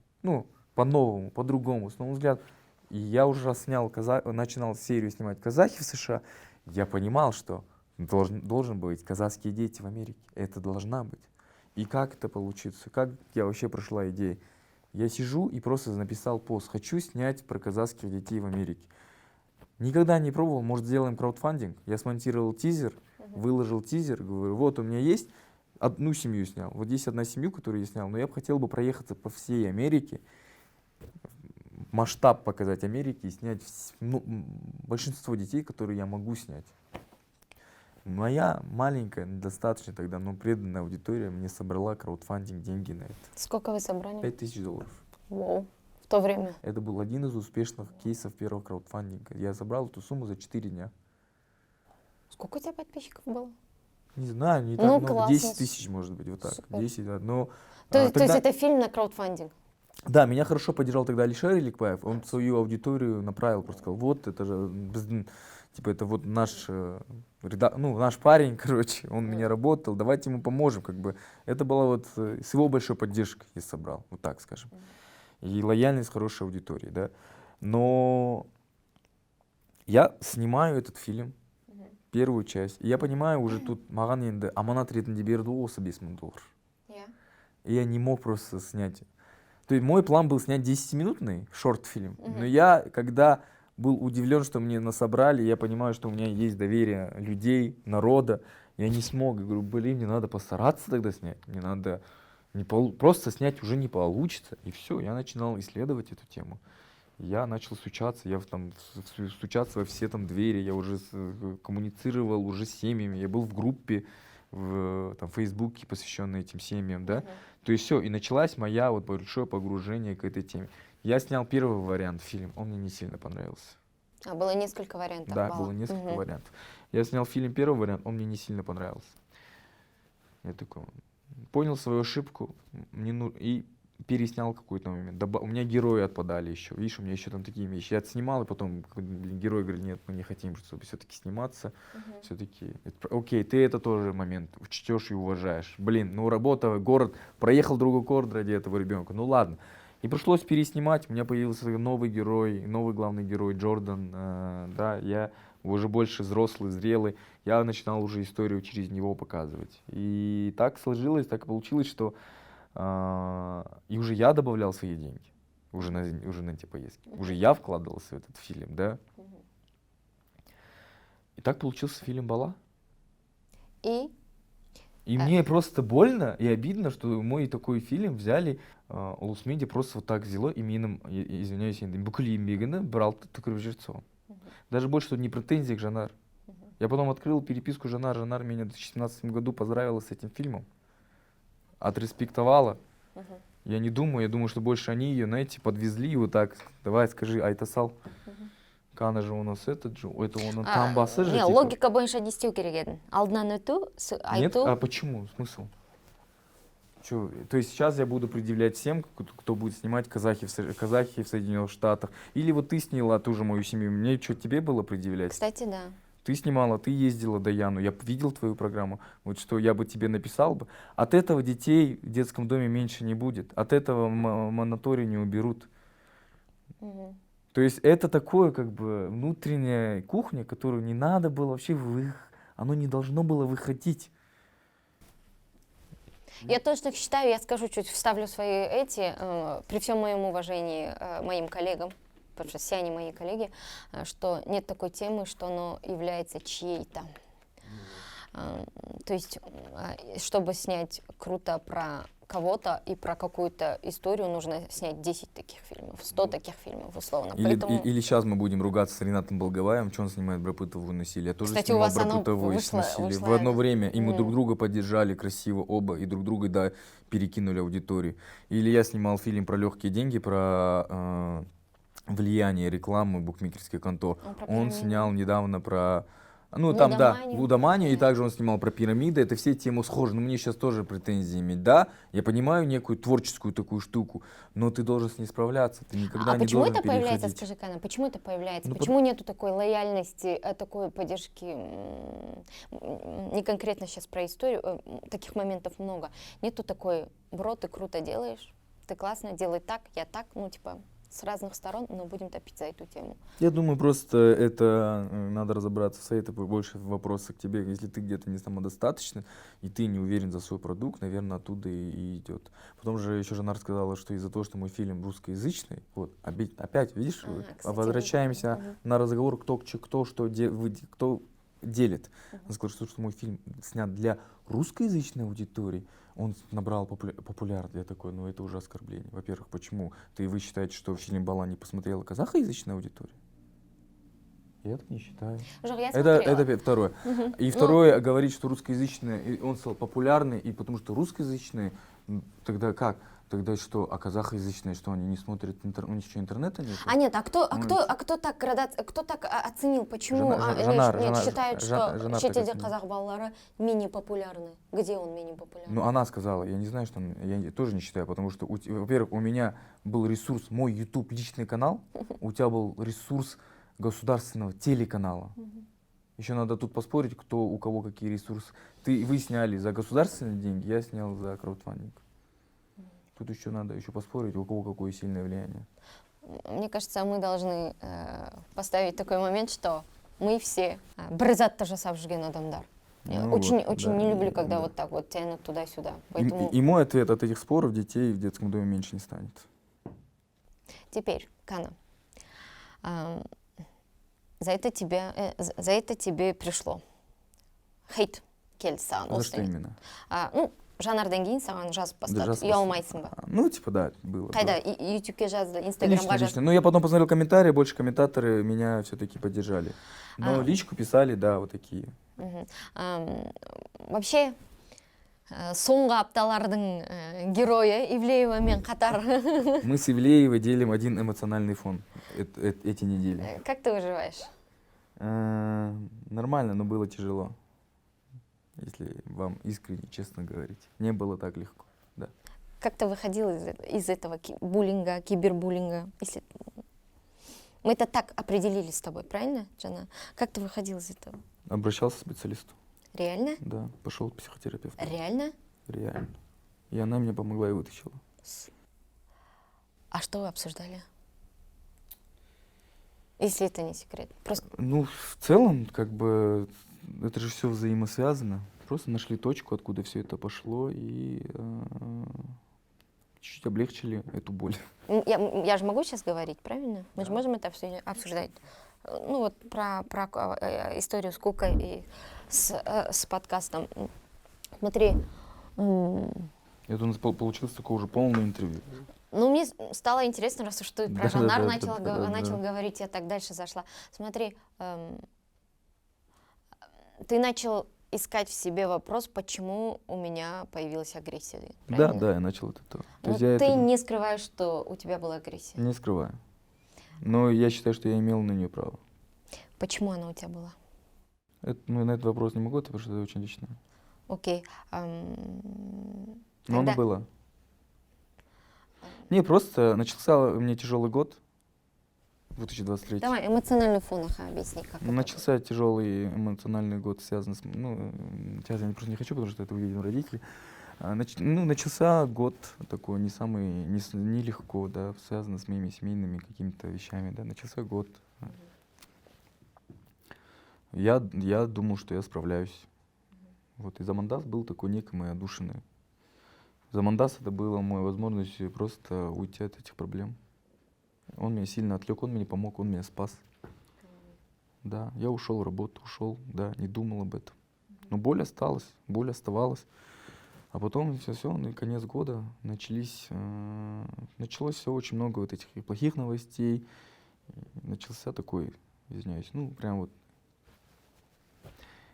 По-новому, по-другому, с новым взглядом. И я уже начинал серию снимать казахи в США, я понимал, что должен быть казахские дети в Америке. Это должна быть. И как это получится? Как я вообще прошла идея? Я сижу и просто написал пост. Хочу снять про казахских детей в Америке. Никогда не пробовал. Может, сделаем краудфандинг? Я смонтировал тизер, выложил тизер. Говорю, вот у меня есть, одну семью снял. Вот здесь одна семью, которую я снял. Но я бы хотел проехаться по всей Америке, масштаб показать Америки и снять большинство детей, которые я могу снять. Моя маленькая, достаточно тогда, но преданная аудитория мне собрала краудфандинг, деньги на это. Сколько вы собрали? $5000. Вау. В то время? Это был один из успешных кейсов первого краудфандинга. Я забрал эту сумму за 4 дня. Сколько у тебя подписчиков было? Не знаю, не так много. 10 тысяч, может быть, вот так. Супер. 10, да. Но, то есть это фильм на краудфандинг? Да, меня хорошо поддержал тогда Алишер Иликбаев. Он свою аудиторию направил, просто сказал, вот это же, это вот наш парень, короче, он меня работал, давайте ему поможем, Это было вот с его большой поддержкой я собрал, вот так скажем. И лояльность хорошей аудитории, да. Но я снимаю этот фильм, первую часть, и я понимаю уже тут, маған енді аманат ретінде берді осы $5000. И я не мог просто снять. То есть мой план был снять 10-минутный шорт-фильм, но я, когда был удивлен, что мне насобрали, я понимаю, что у меня есть доверие людей, народа. Я не смог, я говорю, блин, мне надо постараться тогда снять, мне надо просто снять уже не получится. И все, я начинал исследовать эту тему. Я начал стучаться, стучаться во все там двери, я уже коммуницировал уже с семьями, я был в группе в там, Фейсбуке, посвященной этим семьям, да. То есть все, и началась моя вот большое погружение к этой теме. Я снял первый вариант фильм, он мне не сильно понравился. А было несколько вариантов? Да, было несколько вариантов. Я снял фильм первый вариант, он мне не сильно понравился. Я такой, понял свою ошибку и переснял какой-то момент. У меня герои отпадали еще. Видишь, у меня еще там такие вещи. Я отснимал, и потом герои говорили, нет, мы не хотим, чтобы все-таки сниматься. Все-таки, окей, ты это тоже момент учтешь и уважаешь. Блин, ну работа, город, проехал другой город ради этого ребенка. Ну ладно. И пришлось переснимать. У меня появился новый герой, новый главный герой Джордан. Да, я уже больше взрослый, зрелый. Я начинал уже историю через него показывать. И так сложилось, так и получилось, что и уже я добавлял свои деньги. Уже на эти поездки. Уже я вкладывался в этот фильм, да. И так получился фильм «Бала». И мне просто больно и обидно, что мой такой фильм взяли, Улусмедиа просто вот так взяло и менің, извиняюсь, бүкіл еңбегін бір алды түкіріп жіберді соған. Даже больше тут не претензии к Жанар. Я потом открыл переписку Жанар. Жанар меня в 2017 году поздравила с этим фильмом. Отреспектовала. Я не думаю, я думаю, что больше они ее, знаете, подвезли вот так. Давай, скажи, Айтасал. Кана же у нас этот же, это он там басы же. Не, типа. логика бойынша не істеу керек еді. Алдынан өту, айту. Нет, а почему? Смысл? Чё? То есть сейчас я буду предъявлять всем, кто будет снимать казахи в Соединенных Штатах. Или вот ты сняла ту же мою семью, мне что, тебе было предъявлять? Кстати, да. Ты снимала, ты ездила до Яну, я видел твою программу, вот что я бы тебе написал бы. От этого детей в детском доме меньше не будет, от этого мониторий не уберут. То есть это такое как бы внутренняя кухня, которую не надо было вообще, оно не должно было выходить. Я точно считаю, я скажу, чуть вставлю свои при всем моем уважении моим коллегам, потому что все они мои коллеги, что нет такой темы, что оно является чьей-то. То есть, чтобы снять круто про кого-то и про какую-то историю, нужно снять 10 таких фильмов, 100 таких фильмов, условно. Или сейчас мы будем ругаться с Ренатом Балгаваем, что он снимает про бытовое насилие. Я тоже Кстати, снимал у вас про оно бытовое вышло насилие. В одно время, и мы друг друга поддержали красиво оба, и друг друга, да, перекинули аудиторию. Или я снимал фильм про легкие деньги, про влияние рекламы букмекерских контор. Он снял недавно про... Ну, там, да, лудоманию, и также он снимал про пирамиды, это все темы схожи, но мне сейчас тоже претензии иметь, да, я понимаю некую творческую такую штуку, но ты должен с ней справляться, ты никогда не должен переходить. А почему это появляется, скажи, Кана, почему это появляется, почему нету такой лояльности, такой поддержки, не конкретно сейчас про историю, таких моментов много, нету такой, бро, ты круто делаешь, ты классно, делай так, я так, ну, типа... с разных сторон, но будем топить за эту тему. Я думаю, просто это надо разобраться в своей, это больше вопросы к тебе. Если ты где-то не самодостаточный, и ты не уверен за свой продукт, наверное, оттуда и идет. Потом же еще Жанар сказала, что из-за того, что мой фильм русскоязычный, вот, опять, видишь, кстати, возвращаемся на разговор, кто делит. Она сказала, что мой фильм снят для русскоязычной аудитории, он набрал популярность. Я такой, ну это уже оскорбление. Во-первых, почему? Вы считаете, что фильм «Бала» не посмотрела казахоязычная аудитория? Я так не считаю. Это второе. И второе, говорить, что русскоязычный, он стал популярный, и потому что русскоязычный, тогда как? Тогда что, а казахоязычные, что они не смотрят интернет, у них что, интернета нет? Нет, кто так оценил, почему считают, что шетелде казах балалары менее популярны? Где он менее популярный? Ну, она сказала, я не знаю, что я тоже не считаю, потому что, во-первых, у меня был ресурс, мой YouTube личный канал, у тебя был ресурс государственного телеканала. Еще надо тут поспорить, кто у кого какие ресурсы. Вы сняли за государственные деньги, я снял за краудфандинг. Тут еще надо поспорить, у кого какое сильное влияние. Мне кажется, мы должны поставить такой момент, что мы все брызат жасап жүрген адамдар. Очень не люблю, когда вот так вот тянут туда-сюда. Поэтому... И мой ответ: от этих споров детей в детском доме меньше не станет. Теперь, Кана, за это тебе пришло хейт келді саған. За что именно? Ну, жанардан кейін саған жазып бастады, жазып ұялмайсың ба? Ну, типа, да, было. Қайда, ютубке жазды, инстаграмға жазды? Лично. Ну, я потом посмотрел комментарии, больше комментаторы меня все-таки поддержали. Но личку писали, да, вот такие. Вообще, соңғы апталардың героя Ивлеевамен қатар. Мы с Ивлеевой делим один эмоциональный фон эти недели. Как ты выживаешь? Нормально, но было тяжело. Если вам искренне, честно говорить. Не было так легко, да. Как ты выходил из этого буллинга, кибербуллинга? Если... Мы это так определили с тобой, правильно, Джана? Как ты выходил из этого? Обращался к специалисту. Реально? Да, пошел к психотерапевту. Реально? Реально. И она мне помогла и вытащила. А что вы обсуждали? Если это не секрет. Просто... Ну, в целом, как бы, это же все взаимосвязано. Просто нашли точку, откуда все это пошло, и чуть-чуть облегчили эту боль. Я же могу сейчас говорить, правильно? Мы же можем это все обсуждать. Ну вот про историю с Кукой и с подкастом. Смотри. Это у нас получилось такое уже полное интервью. Ну, мне стало интересно, раз уж ты про Жанар начал да. говорить, я так дальше зашла. Смотри, ты начал искать в себе вопрос, почему у меня появилась агрессия. Правильно? Да, я начал от этого. Ну, ты не скрываешь, что у тебя была агрессия? Не скрываю. Но я считаю, что я имел на нее право. Почему она у тебя была? На этот вопрос не могу ответить, потому что это очень личное. Окей. Но оно было. Не, просто начался у меня тяжелый год, 2023. Давай, эмоциональный фон объясни, как Начался тяжелый эмоциональный год, связанный с... Ну, сейчас я просто не хочу, потому что это увидели родители. Начался год такой не самый, не легко, да, связанный с моими семейными какими-то вещами, да. Начался год. Я думал, что я справляюсь. Вот, и Замандас был такой некий мой отдушиной. Замандас — это была моя возможность просто уйти от этих проблем. Он меня сильно отвлек, он мне помог, он меня спас. Да, я ушел, работу ушел, да, не думал об этом. Но боль осталась, боль оставалась. А потом все, на конец года началось все очень много вот этих плохих новостей. Начался такой, извиняюсь, ну прям вот,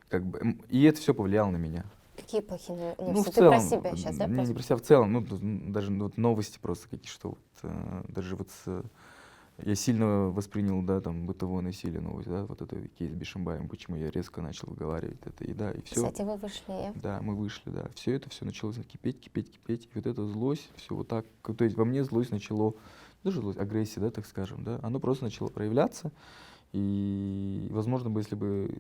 как бы, и это все повлияло на меня. Какие плохие новости? Ну, в ты целом, про себя сейчас, да? Не про себя, в целом, ну, даже вот новости просто какие, что вот, даже вот я сильно воспринял, да, там, бытовое насилие, новость, да, вот это кейс с Бишимбаем, почему я резко начал выговаривать это, и да, и все. Кстати, вы вышли. Да, мы вышли, да. Все началось кипеть, и вот эта злость, все вот так, то есть во мне злость начала, даже злость, агрессия, да, так скажем, да, оно просто начало проявляться, и, возможно, бы, если бы,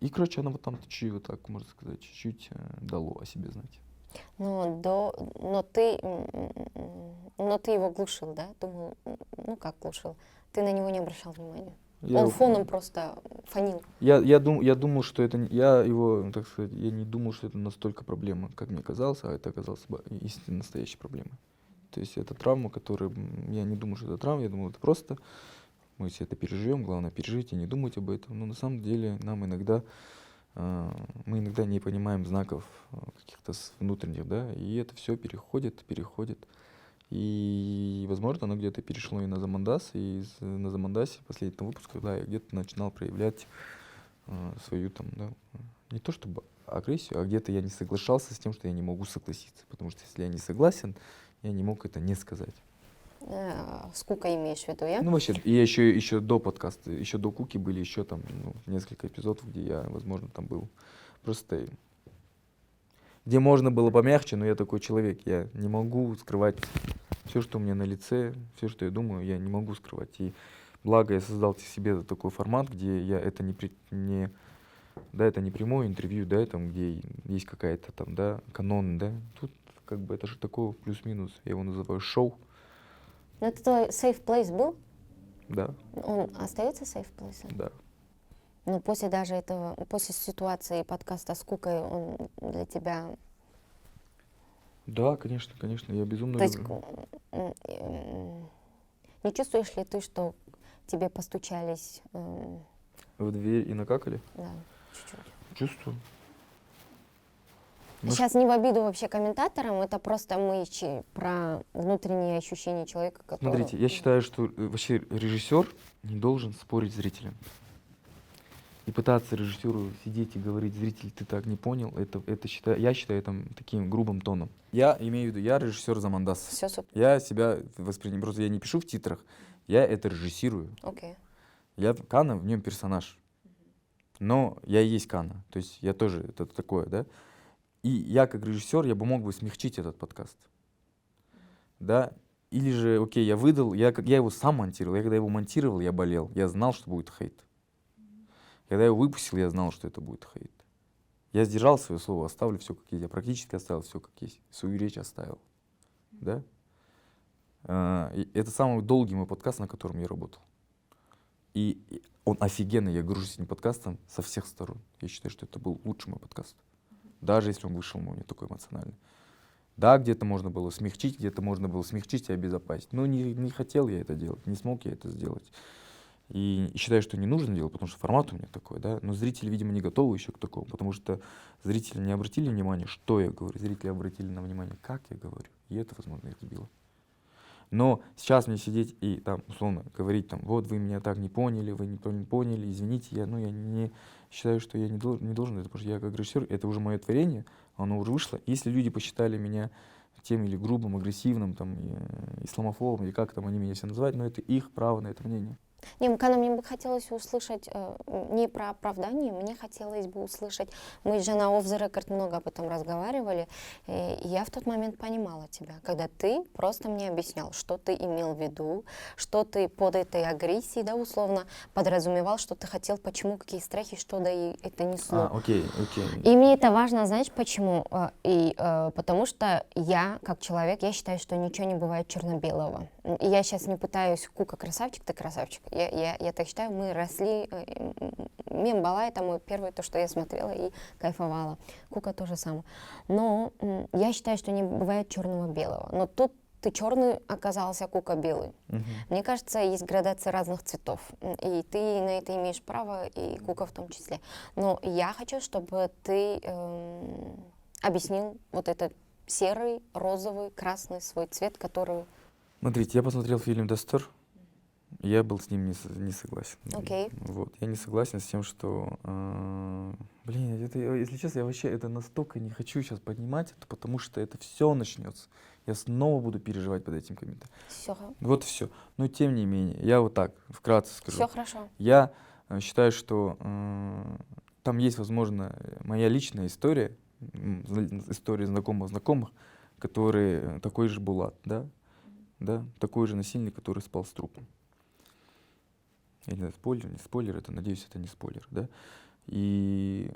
и, короче, оно вот там чуть-чуть, вот так, можно сказать, чуть-чуть дало о себе знать. Но ты его глушил, да? Думал, ну как глушил? Ты на него не обращал внимания? Он фоном просто фонил. Я думал, что это... Я его, так сказать, я не думал, что это настолько проблема, как мне казалось, а это оказалось истинно настоящей проблемой. То есть это травма, которая... Я не думал, что это травма, я думал, это просто... Мы все это переживем, главное пережить и не думать об этом. Но на самом деле мы иногда не понимаем знаков каких-то внутренних, да, и это все переходит. И, возможно, оно где-то перешло и на Замандас, и на Замандасе последнего выпуска, да, я где-то начинал проявлять свою там, да, не то чтобы агрессию, а где-то я не соглашался с тем, что я не могу согласиться, потому что если я не согласен, я не мог это не сказать. С Кукой имеешь в виду, я? Ну, вообще, и еще до подкаста, еще до Куки были еще там несколько эпизодов, где я, возможно, там был просто... Где можно было помягче, но я такой человек, я не могу скрывать все, что у меня на лице, все, что я думаю, я не могу скрывать. И благо я создал себе такой формат, где это не прямое интервью, да, там, где есть какая-то там, да, канон, да. Тут как бы это же такое плюс-минус, я его называю шоу. Ну, это твой safe place был? Да. Он остается safe place? Да. Но после ситуации подкаста с Кукой, он для тебя... Да, конечно, я безумно люблю. То есть, не чувствуешь ли ты, что тебе постучались в В дверь и накакали? Да, чуть-чуть. Чувствую. Ну, Сейчас не в обиду вообще комментаторам, это просто мы про внутренние ощущения человека, который... Смотрите, я считаю, что вообще режиссер не должен спорить с зрителем. И пытаться режиссеру сидеть и говорить: зритель, ты так не понял, я считаю это таким грубым тоном. Я имею в виду, я режиссер Замандас. Все супер. Я себя воспринимаю, просто я не пишу в титрах, я это режиссирую. Окей. Я Кана, в нем персонаж. Но я и есть Кана, то есть я тоже это такое, да. И я как режиссер, я бы мог бы смягчить этот подкаст, да. Или же, окей, я выдал, я его сам монтировал, я когда его монтировал, я болел, я знал, что будет хейт. Когда я его выпустил, я знал, что это будет хейт. Я сдержал свое слово, оставлю все как есть. Я практически оставил все как есть. Свою речь оставил. Да? И это самый долгий мой подкаст, на котором я работал. И он офигенный, я горжусь этим подкастом со всех сторон. Я считаю, что это был лучший мой подкаст. Даже если он вышел у меня такой эмоциональный. Да, где-то можно было смягчить, и обезопасить. Но не хотел я это делать, не смог я это сделать. И считаю, что не нужно делать, потому что формат у меня такой, да. Но зрители, видимо, не готовы еще к такому, потому что зрители не обратили внимания, что я говорю. Зрители обратили на внимание, как я говорю. И это, возможно, их сбило. Но сейчас мне сидеть и там, условно, говорить там: вот вы меня так не поняли, вы не поняли, извините, я не считаю, что я не должен это, потому что я как режиссер, это уже мое творение, оно уже вышло. Если люди посчитали меня тем или грубым, агрессивным, там, исламофобом, или как там они меня все называют, но это их право на это мнение. Не, Мкана, мне бы хотелось услышать не про оправдание, мне хотелось бы услышать, мы же на Off the Record много об этом разговаривали, и я в тот момент понимала тебя, когда ты просто мне объяснял, что ты имел в виду, что ты под этой агрессией, да, условно, подразумевал, что ты хотел, почему, какие страхи, что да и это несло. Окей. И мне это важно, знаешь, почему? Потому что я, как человек, я считаю, что ничего не бывает черно-белого. И я сейчас не пытаюсь: Кука красавчик, ты красавчик. Я так считаю, мы росли. Мем Балай — это мой первый, то, что я смотрела и кайфовала. Кука тоже самое. Но я считаю, что не бывает черного-белого. Но тут ты черный оказался, Кука белый. Мне кажется, есть градация разных цветов. И ты на это имеешь право, и Кука в том числе. Но я хочу, чтобы ты объяснил вот этот серый, розовый, красный свой цвет, который... Смотрите, я посмотрел фильм «Достер», я был с ним не согласен. Окей. Вот. Я не согласен с тем, что... если честно, я вообще это настолько не хочу сейчас поднимать, это потому что это все начнется. Я снова буду переживать под этим комментарием. Все. Вот все. Но тем не менее, я вот так вкратце скажу. Все хорошо. Я считаю, что там есть, возможно, моя личная история, история знакомых, которые такой же Булат, да, такой же насильник, который спал с трупом. Я не знаю, спойлер, не спойлер, это, надеюсь, это не спойлер, да, и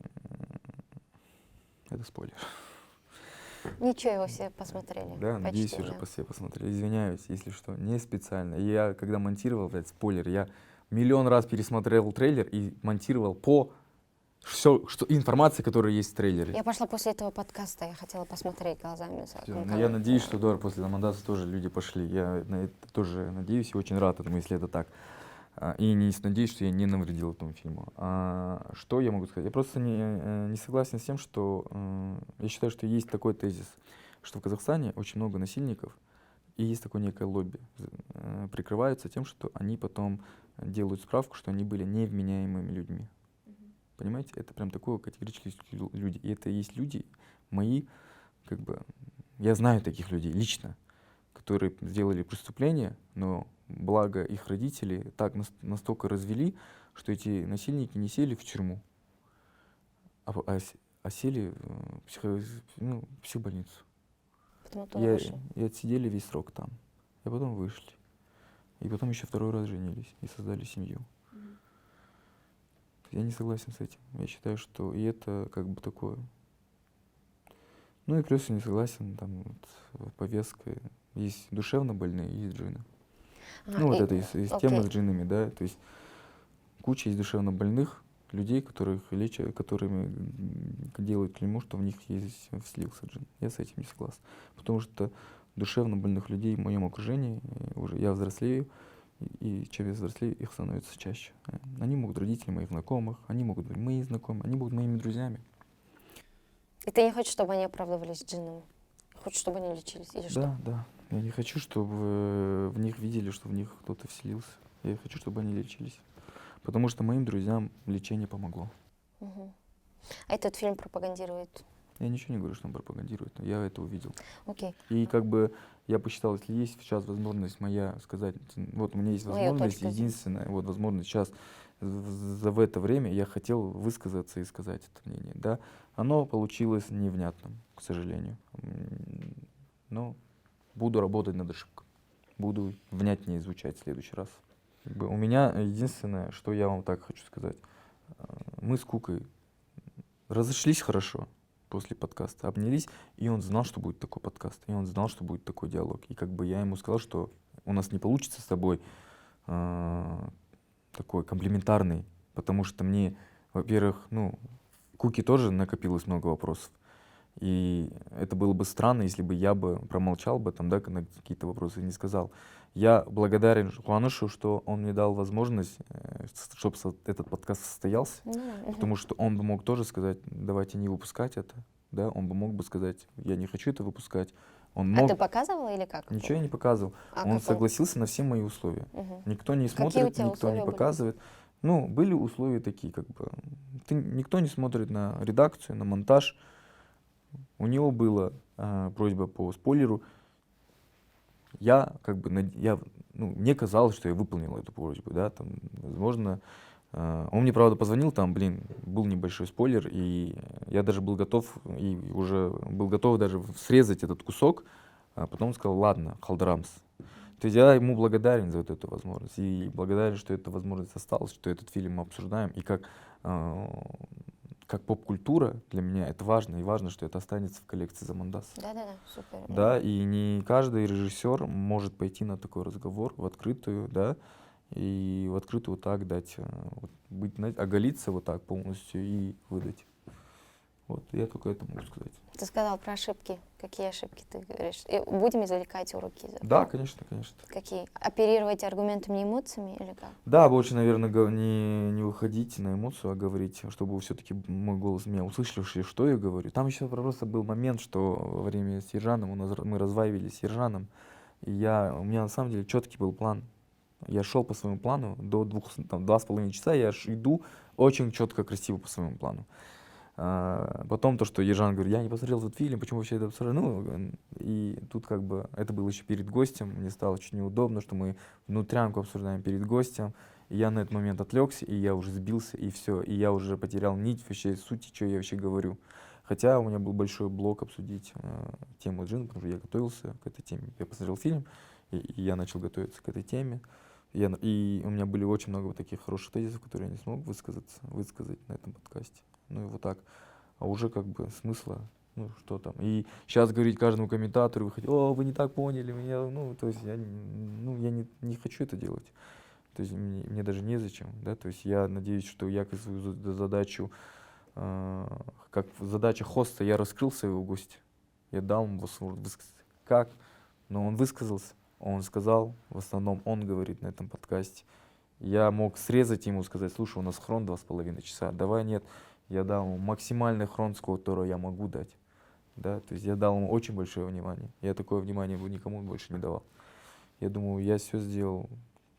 это спойлер. Ничего, его все посмотрели. Да, надеюсь, Почти, уже да. все посмотрели. Извиняюсь, если что, не специально. Я, когда монтировал этот спойлер, я миллион раз пересмотрел трейлер и монтировал по информации, которая есть в трейлере. Я пошла после этого подкаста, я хотела посмотреть глазами. Я надеюсь, что после Замандаса тоже люди пошли. Я на это тоже надеюсь и очень рад этому, если это так. И не надеюсь, что я не навредил этому фильму. Что я могу сказать? Я просто не согласен с тем, что я считаю, что есть такой тезис, что в Казахстане очень много насильников, и есть такое некое лобби. Прикрываются тем, что они потом делают справку, что они были невменяемыми людьми. Понимаете? Это прям такое категорически люди. И это есть люди мои, как бы, я знаю таких людей лично, которые сделали преступление, но благо их родители так настолько развели, что эти насильники не сели в тюрьму, а сели в психбольницу. И отсидели весь срок там. И потом вышли. И потом еще второй раз женились и создали семью. Я не согласен с этим. Я считаю, что и это как бы такое. Ну и плюс я не согласен, там вот, повестка. Есть душевно больные, есть джинны. Это из темы с джиннами, да. То есть куча есть душевно больных людей, которых лечат, которыми делают клеймо, что в них есть вселился джин. Я с этим не согласен. Потому что душевно больных людей в моем окружении, уже я взрослею, И чем я взрослее, их становится чаще. Они могут быть родители моих знакомых, они могут быть мои знакомые, они могут быть моими друзьями. И ты не хочешь, чтобы они оправдывались джиннами? Хочешь, чтобы они лечились или что? Да, да. Я не хочу, чтобы в них видели, что в них кто-то вселился. Я хочу, чтобы они лечились. Потому что моим друзьям лечение помогло. Мгм. А этот фильм пропагандирует. Я ничего не говорю, что он пропагандирует. Я это увидел. Окей. И как бы я посчитал, если есть сейчас возможность моя сказать, вот у меня есть Моя возможность, точка зрения. единственная вот возможность сейчас в это время я хотел высказаться и сказать это мнение, да. Оно получилось невнятным, к сожалению. Но буду работать над ошибкой. Буду внятнее звучать в следующий раз. Как бы у меня единственное, что я вам так хочу сказать. Мы с Кукой разошлись хорошо после подкаста, обнялись, и он знал, что будет такой подкаст, и он знал, что будет такой диалог. И как бы я ему сказал, что у нас не получится с тобой такой комплементарный, потому что мне, во-первых, ну, Куки тоже накопилось много вопросов. И это было бы странно, если бы я бы промолчал бы там, да, на какие-то вопросы и не сказал. Я благодарен Хуанышу, что он мне дал возможность, чтобы этот подкаст состоялся, Ну, да, потому что он бы мог тоже сказать, давайте не выпускать это, да, он бы мог бы сказать, я не хочу это выпускать. Он А мог, ты показывала или как? ничего я не показывал, А он какой? согласился на все мои условия. Мгм. Никто не Какие у смотрит, тебя никто не условия были? показывает. Ну, были условия такие, как бы, никто не смотрит на редакцию, на монтаж. У него была просьба по спойлеру. Я как бы, ну, мне казалось, что я выполнил эту просьбу, да, там, возможно, он мне, правда, позвонил, там, блин, был небольшой спойлер, и я даже был готов, и уже был готов даже срезать этот кусок, а потом сказал, ладно, халдрамс. То есть я ему благодарен за вот эту возможность, и благодарен, что эта возможность осталась, что этот фильм мы обсуждаем, и как поп-культура для меня это важно, и важно, что это останется в коллекции Замандас. Да-да-да, супер. Да, и не каждый режиссер может пойти на такой разговор в открытую, да, и в открытую вот так дать, вот, быть, знаете, оголиться вот так полностью и выдать. Вот, я только это могу сказать. Ты сказал про ошибки. Какие ошибки ты говоришь? И будем извлекать уроки из этого? Да, конечно, конечно. Какие? Оперировать аргументами и эмоциями или как? Да, больше, наверное, не выходить на эмоцию, а говорить, чтобы все-таки мой голос меня услышавший, что я говорю. Там еще просто был момент, что во время с Ержаном мы разваивались с Ержаном, и у меня на самом деле четкий был план. Я шел по своему плану до 2,5 часа, я иду очень четко, красиво по своему плану. Потом то, что Ержан говорит, я не посмотрел этот фильм, почему вообще это обсуждали? Ну, и тут как бы это было еще перед гостем, мне стало очень неудобно, что мы внутрянку обсуждаем перед гостем. И я на этот момент отвлекся, и я уже сбился, и все, и я уже потерял нить вообще сути, что я вообще говорю. Хотя у меня был большой блок обсудить тему джин, потому что я готовился к этой теме. Я посмотрел фильм, и я начал готовиться к этой теме. И у меня были очень много вот таких хороших тезисов, которые я не смог высказать на этом подкасте. Ну и вот так. А уже как бы смысла, ну что там. И сейчас говорить каждому комментатору, выходить, о, вы не так поняли меня, ну, то есть я не хочу это делать. То есть мне даже незачем, да, то есть я надеюсь, что я как свою задачу, как задача хоста, я раскрыл своего гостя, я дал ему высказать. Как? Но он высказался, он сказал, в основном он говорит на этом подкасте. Я мог срезать ему, сказать, слушай, у нас хрон 2,5 часа, давай нет. Я дал ему максимальный хрон, который я могу дать. Да? То есть я дал ему очень большое внимание. Я такое внимание бы никому больше не давал. Я думаю, я все сделал,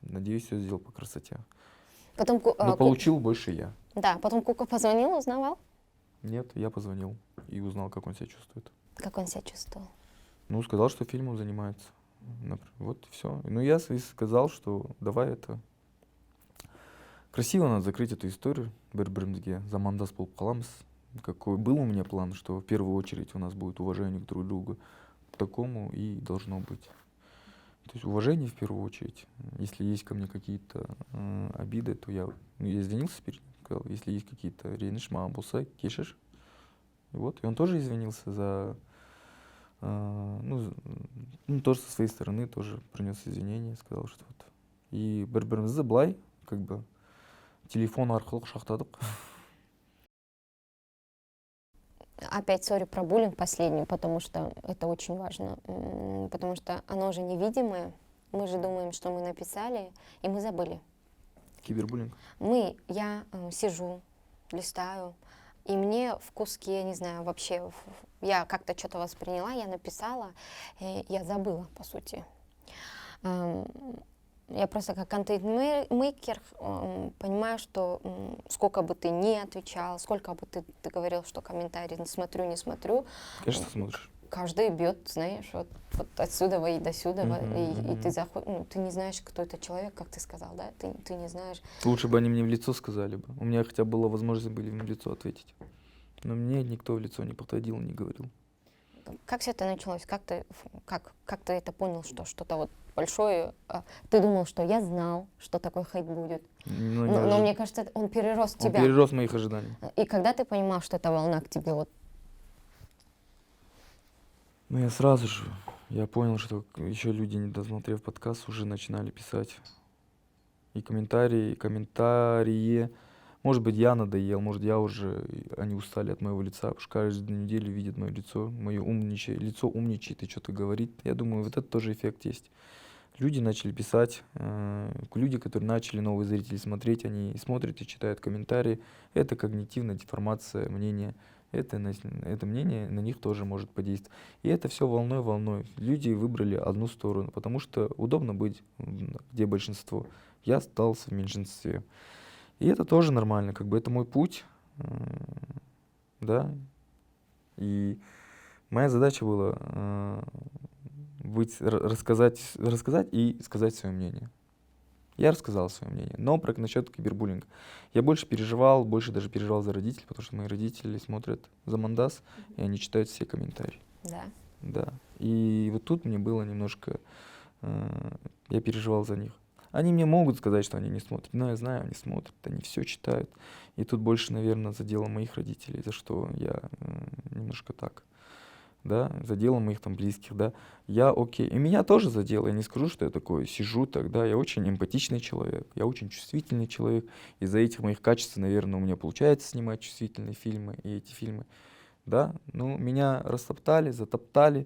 надеюсь, все сделал по красоте. Потом, Но получил больше я. Да, потом Кука позвонил, узнавал, Нет, я позвонил и узнал, как он себя чувствует. как он себя чувствовал. Ну, сказал, что фильмом занимается. Вот и все. Ну, я сказал, что давай это... Красиво надо закрыть эту историю. Бір-бірімізге замандас болып қаламыз. Какой был у меня план, что в первую очередь у нас будет уважение к друг другу. Такому и должно быть. То есть уважение в первую очередь. Если есть ко мне какие-то обиды, то я извинился перед ним, сказал, если есть какие-то реніш маған болса, кешір. И вот, и он тоже извинился за... тоже со своей стороны тоже принес извинения, сказал, что вот. И бір-бірімізді былай, как бы, телефон арқылы құшақтадық. Опять, сори про буллинг последний, потому что это очень важно. Потому что оно уже невидимое. мы же думаем, что мы написали, и мы забыли. Кибербуллинг? Я сижу, листаю, и мне в куске, я не знаю, вообще, я как-то что-то восприняла, я написала, и я забыла, по сути. Я просто как контент-мейкер понимаю, что сколько бы ты ни отвечал, сколько бы ты говорил, что комментарии не смотрю. Конечно, смотришь. Каждый бьет, знаешь, вот отсюда и до сюда, и ты заходишь, ты не знаешь, кто это человек, как ты сказал, да, ты не знаешь. Лучше бы они мне в лицо сказали бы. У меня хотя бы была возможность были им в лицо ответить. Но мне никто в лицо не подходил, не говорил. Как все это началось? Как ты это понял, что что-то вот большое? Ты думал, что я знал, что такой хейт будет. Но мне кажется, он перерос тебя. Он перерос моих ожиданий. И когда ты понимал, что эта волна к тебе вот? Ну, я сразу же, я понял, что еще люди, не досмотрев подкаст, уже начинали писать. И комментарии. Может быть, я надоел, может, они устали от моего лица, потому что каждую неделю видят мое лицо, лицо умничает и что-то говорит. Я думаю, вот это тоже эффект есть. Люди начали писать, люди, которые начали, новые зрители смотреть, они смотрят и читают комментарии. Это когнитивная деформация мнения. Это мнение на них тоже может подействовать. И это все волной. Люди выбрали одну сторону, потому что удобно быть, где большинство. Я остался в меньшинстве. И это тоже нормально, как бы это мой путь, да. И моя задача была рассказать и сказать свое мнение. Я рассказал свое мнение. Но насчет кибербуллинга. Я больше даже переживал за родителей, потому что мои родители смотрят «Замандас», и они читают все комментарии. Да. Да. И вот тут мне было немножко... я переживал за них. Они мне могут сказать, что они не смотрят, но я знаю, они смотрят, они все читают. И тут больше, наверное, задело моих родителей, за что я немножко так, да, задело моих там близких, да. Я окей. И меня тоже задело, я не скажу, что я такой сижу так, да, я очень эмпатичный человек, я очень чувствительный человек. Из-за этих моих качеств, наверное, у меня получается снимать чувствительные фильмы, и эти фильмы, да. Ну, меня растоптали, затоптали.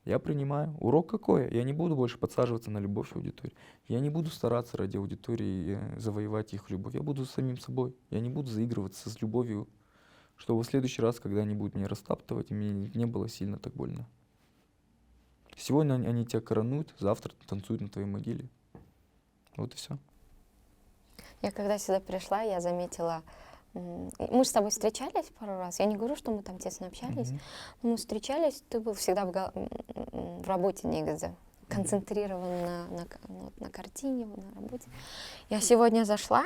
Я принимаю. Урок какой? Я не буду больше подсаживаться на любовь аудитории. Я не буду стараться ради аудитории завоевать их любовь. Я буду самим собой. Я не буду заигрываться с любовью, чтобы в следующий раз, когда они будут меня растаптывать, мне не было сильно так больно. Сегодня они тебя коронуют, завтра танцуют на твоей могиле. Вот и все. Я когда сюда пришла, я заметила... Мы же с тобой встречались пару раз. Я не говорю, что мы там тесно общались. Но мы встречались, ты был всегда в работе негде, концентрирован на картине, на работе. Я сегодня зашла,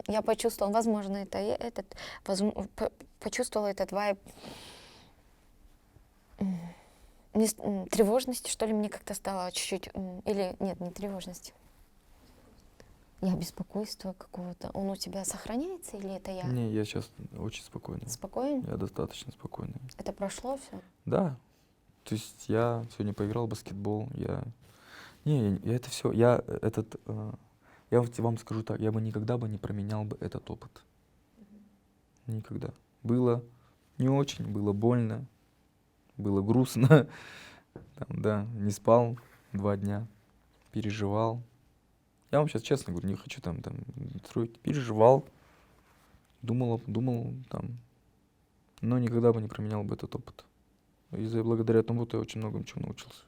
я почувствовала, возможно, почувствовала этот вайб тревожности, что ли, мне как-то стало чуть-чуть, или нет, не тревожности. Беспокойство какого-то. Он у тебя сохраняется или это я? Не, я сейчас очень спокойный. Спокоен? Я достаточно спокойный. Это прошло все? Да. То есть я сегодня поиграл в баскетбол, это все, я вам скажу так, я бы никогда не променял бы этот опыт. Никогда. Было не очень, было больно, было грустно. Там, да, не спал 2 дня, переживал. Я вам сейчас честно говорю, не хочу там строить. Переживал, думал там, но никогда бы не променял бы этот опыт. И благодаря этому я очень многому чему научился.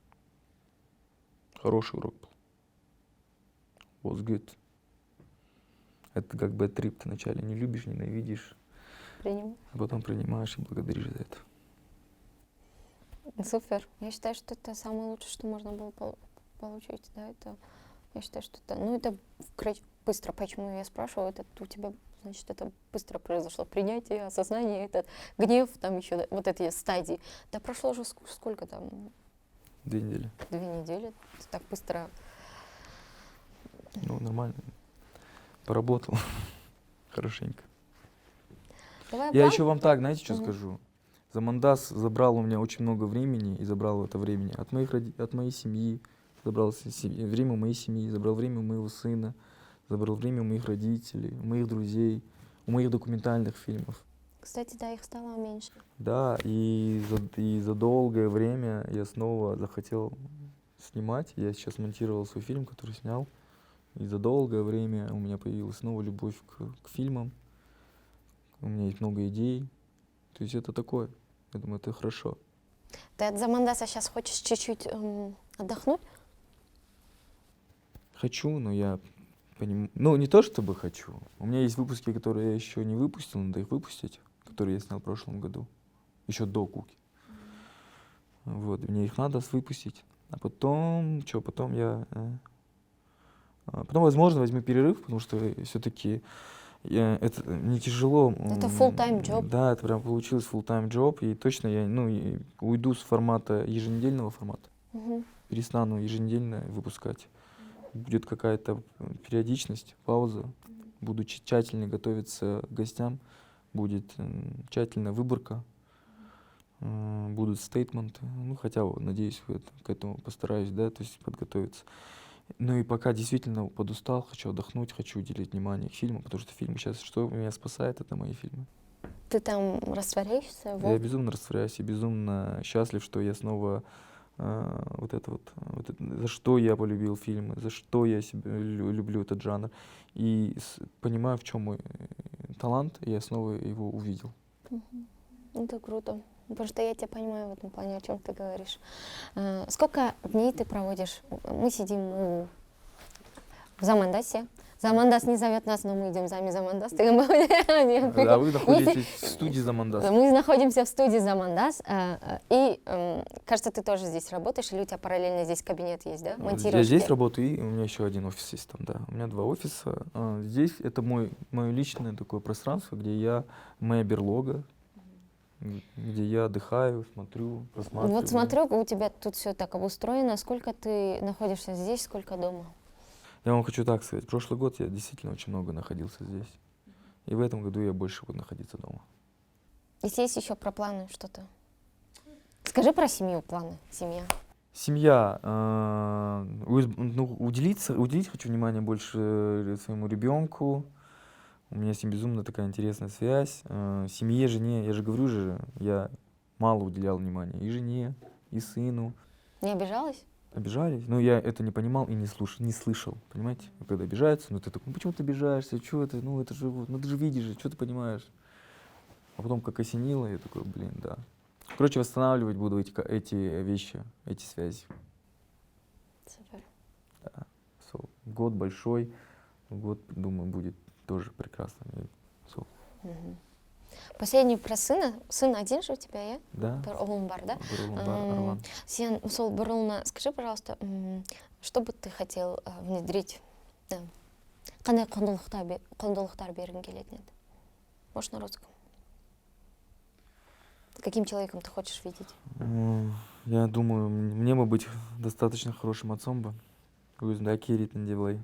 Хороший урок был. Was good. Это как бы трип. Ты вначале не любишь, ненавидишь, а потом принимаешь и благодаришь за это. Супер. Я считаю, что это самое лучшее, что можно было получить. Да? Я считаю, что это быстро. Почему я спрашиваю, у тебя, значит, это быстро произошло. Принятие, осознание, этот гнев, там еще вот эти стадии. Да прошло уже сколько там? 2 недели. 2 недели. Так быстро. Ну, нормально. Поработал. Хорошенько. Я еще вам так, знаете, что скажу? Замандас забрал у меня очень много времени и забрал это времени от моей семьи. Забрал время у моей семьи, забрал время у моего сына, забрал время у моих родителей, у моих друзей, у моих документальных фильмов. Кстати, да, их стало меньше. Да, и за долгое время я снова захотел снимать. Я сейчас монтировал свой фильм, который снял. И за долгое время у меня появилась новая любовь к фильмам. У меня есть много идей. То есть это такое. Я думаю, это хорошо. Ты от Замандаса сейчас хочешь чуть-чуть отдохнуть? Хочу, но я понимаю... Ну, не то чтобы хочу. У меня есть выпуски, которые я еще не выпустил, надо их выпустить, которые я снял в прошлом году. Еще до Куки. Вот, мне их надо выпустить. А потом, потом я... Потом, возможно, возьму перерыв, потому что все-таки это не тяжело. Это full-time job. Да, это прям получилось full-time job. И точно я и уйду с формата еженедельного формата. Перестану еженедельно выпускать. Будет какая-то периодичность, пауза. Буду тщательно готовиться к гостям. Будет тщательная выборка. Будут стейтменты. Ну, хотя, надеюсь, к этому постараюсь, да, то есть подготовиться. Ну и пока действительно подустал, хочу отдохнуть, хочу уделить внимание фильму, потому что фильмы сейчас, что меня спасает, это мои фильмы. Ты там растворяешься? Я безумно растворяюсь и безумно счастлив, что я снова за что я полюбил фильмы, за что я люблю этот жанр. И понимаю, в чем мой талант, и я снова его увидел. Это круто. Потому что я тебя понимаю в этом плане, о чем ты говоришь. Сколько дней ты проводишь? Мы сидим в Замандасе. Замандас не зовет нас, но мы идем сами Замандас. Да, вы находитесь в студии Замандас. Мы находимся в студии Замандас. И, кажется, ты тоже здесь работаешь, или у тебя параллельно здесь кабинет есть, да? Я здесь работаю, и у меня еще один офис есть там, да. У меня 2 офиса. Здесь это мое личное такое пространство, где моя берлога, где я отдыхаю, смотрю, просматриваю. Вот смотрю, у тебя тут все так обустроено. Сколько ты находишься здесь, сколько дома? Я вам хочу так сказать. Прошлый год я действительно очень много находился здесь. И в этом году я больше буду находиться дома. Если есть еще про планы что-то. Скажи про семью, планы, семья. Семья. Уделить хочу внимание больше своему ребенку. У меня с ним безумно такая интересная связь. Семье, жене, я же говорю же, я мало уделял внимания и жене, и сыну. Не обижалась? Обижались, но я это не понимал и не слышал, понимаете? Когда обижаются, ты такой, почему ты обижаешься, что это, это же, ты же видишь, что ты понимаешь? А потом как осенило, я такой, да. Короче, восстанавливать буду эти вещи, эти связи. Супер. Да. Год большой, год, думаю, будет тоже прекрасно. Последний про сына. Сын один же у тебя, я? Да. Ұлың бар, да? Бір ұлым бар, Арлан. Сен сол бір ұлына, скажи, пожалуйста, что бы ты хотел внедрить? Қандай құндылықтар бергің келетін еді? Может, на русском? Каким человеком ты хочешь видеть? Я думаю, мне бы быть достаточно хорошим отцом бы. Өзімді әке ретінде былай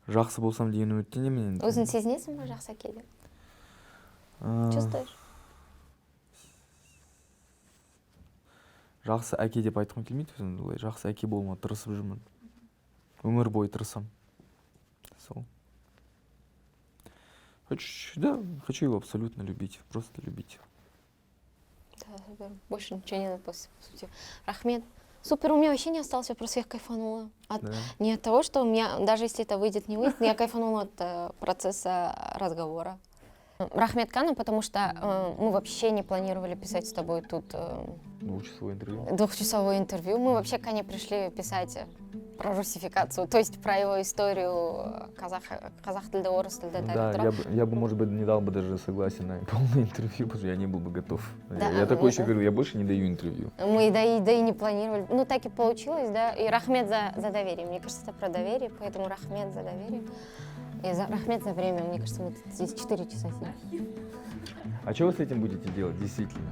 жақсы болсам деген үміттенемін енді. Өзің сезінесің бе жақсы әке деп? Чувствуешь? Жақсы әке деп айтқым келмейді өзімді былай. Жақсы әке болуға тырысып жүрмін. Өмір бойы тырысам. Сол. Хочу его абсолютно любить, просто любить. Да, супер. Больше ничего не надо, по сути. Рахмет. Супер, у меня вообще не осталось вопросов, я кайфанула. Не от того, что у меня, даже если это выйдет, не выйдет, я кайфанула от процесса разговора. Рахмет Кана, потому что мы вообще не планировали писать с тобой тут двухчасовое интервью. Мы вообще к Кане пришли писать про русификацию, то есть про его историю казах тілді, орыс тілді. Да, я бы, может быть, не дал бы даже согласие на полное интервью, потому что я не был бы готов. Да, я такой еще говорю, я больше не даю интервью. Мы да и не планировали. Ну, так и получилось, да. И рахмет за доверие. Мне кажется, это про доверие, поэтому рахмет за доверие. И рахмет за время. Мне кажется, мы тут здесь 4 часа сидим. А что вы с этим будете делать, действительно?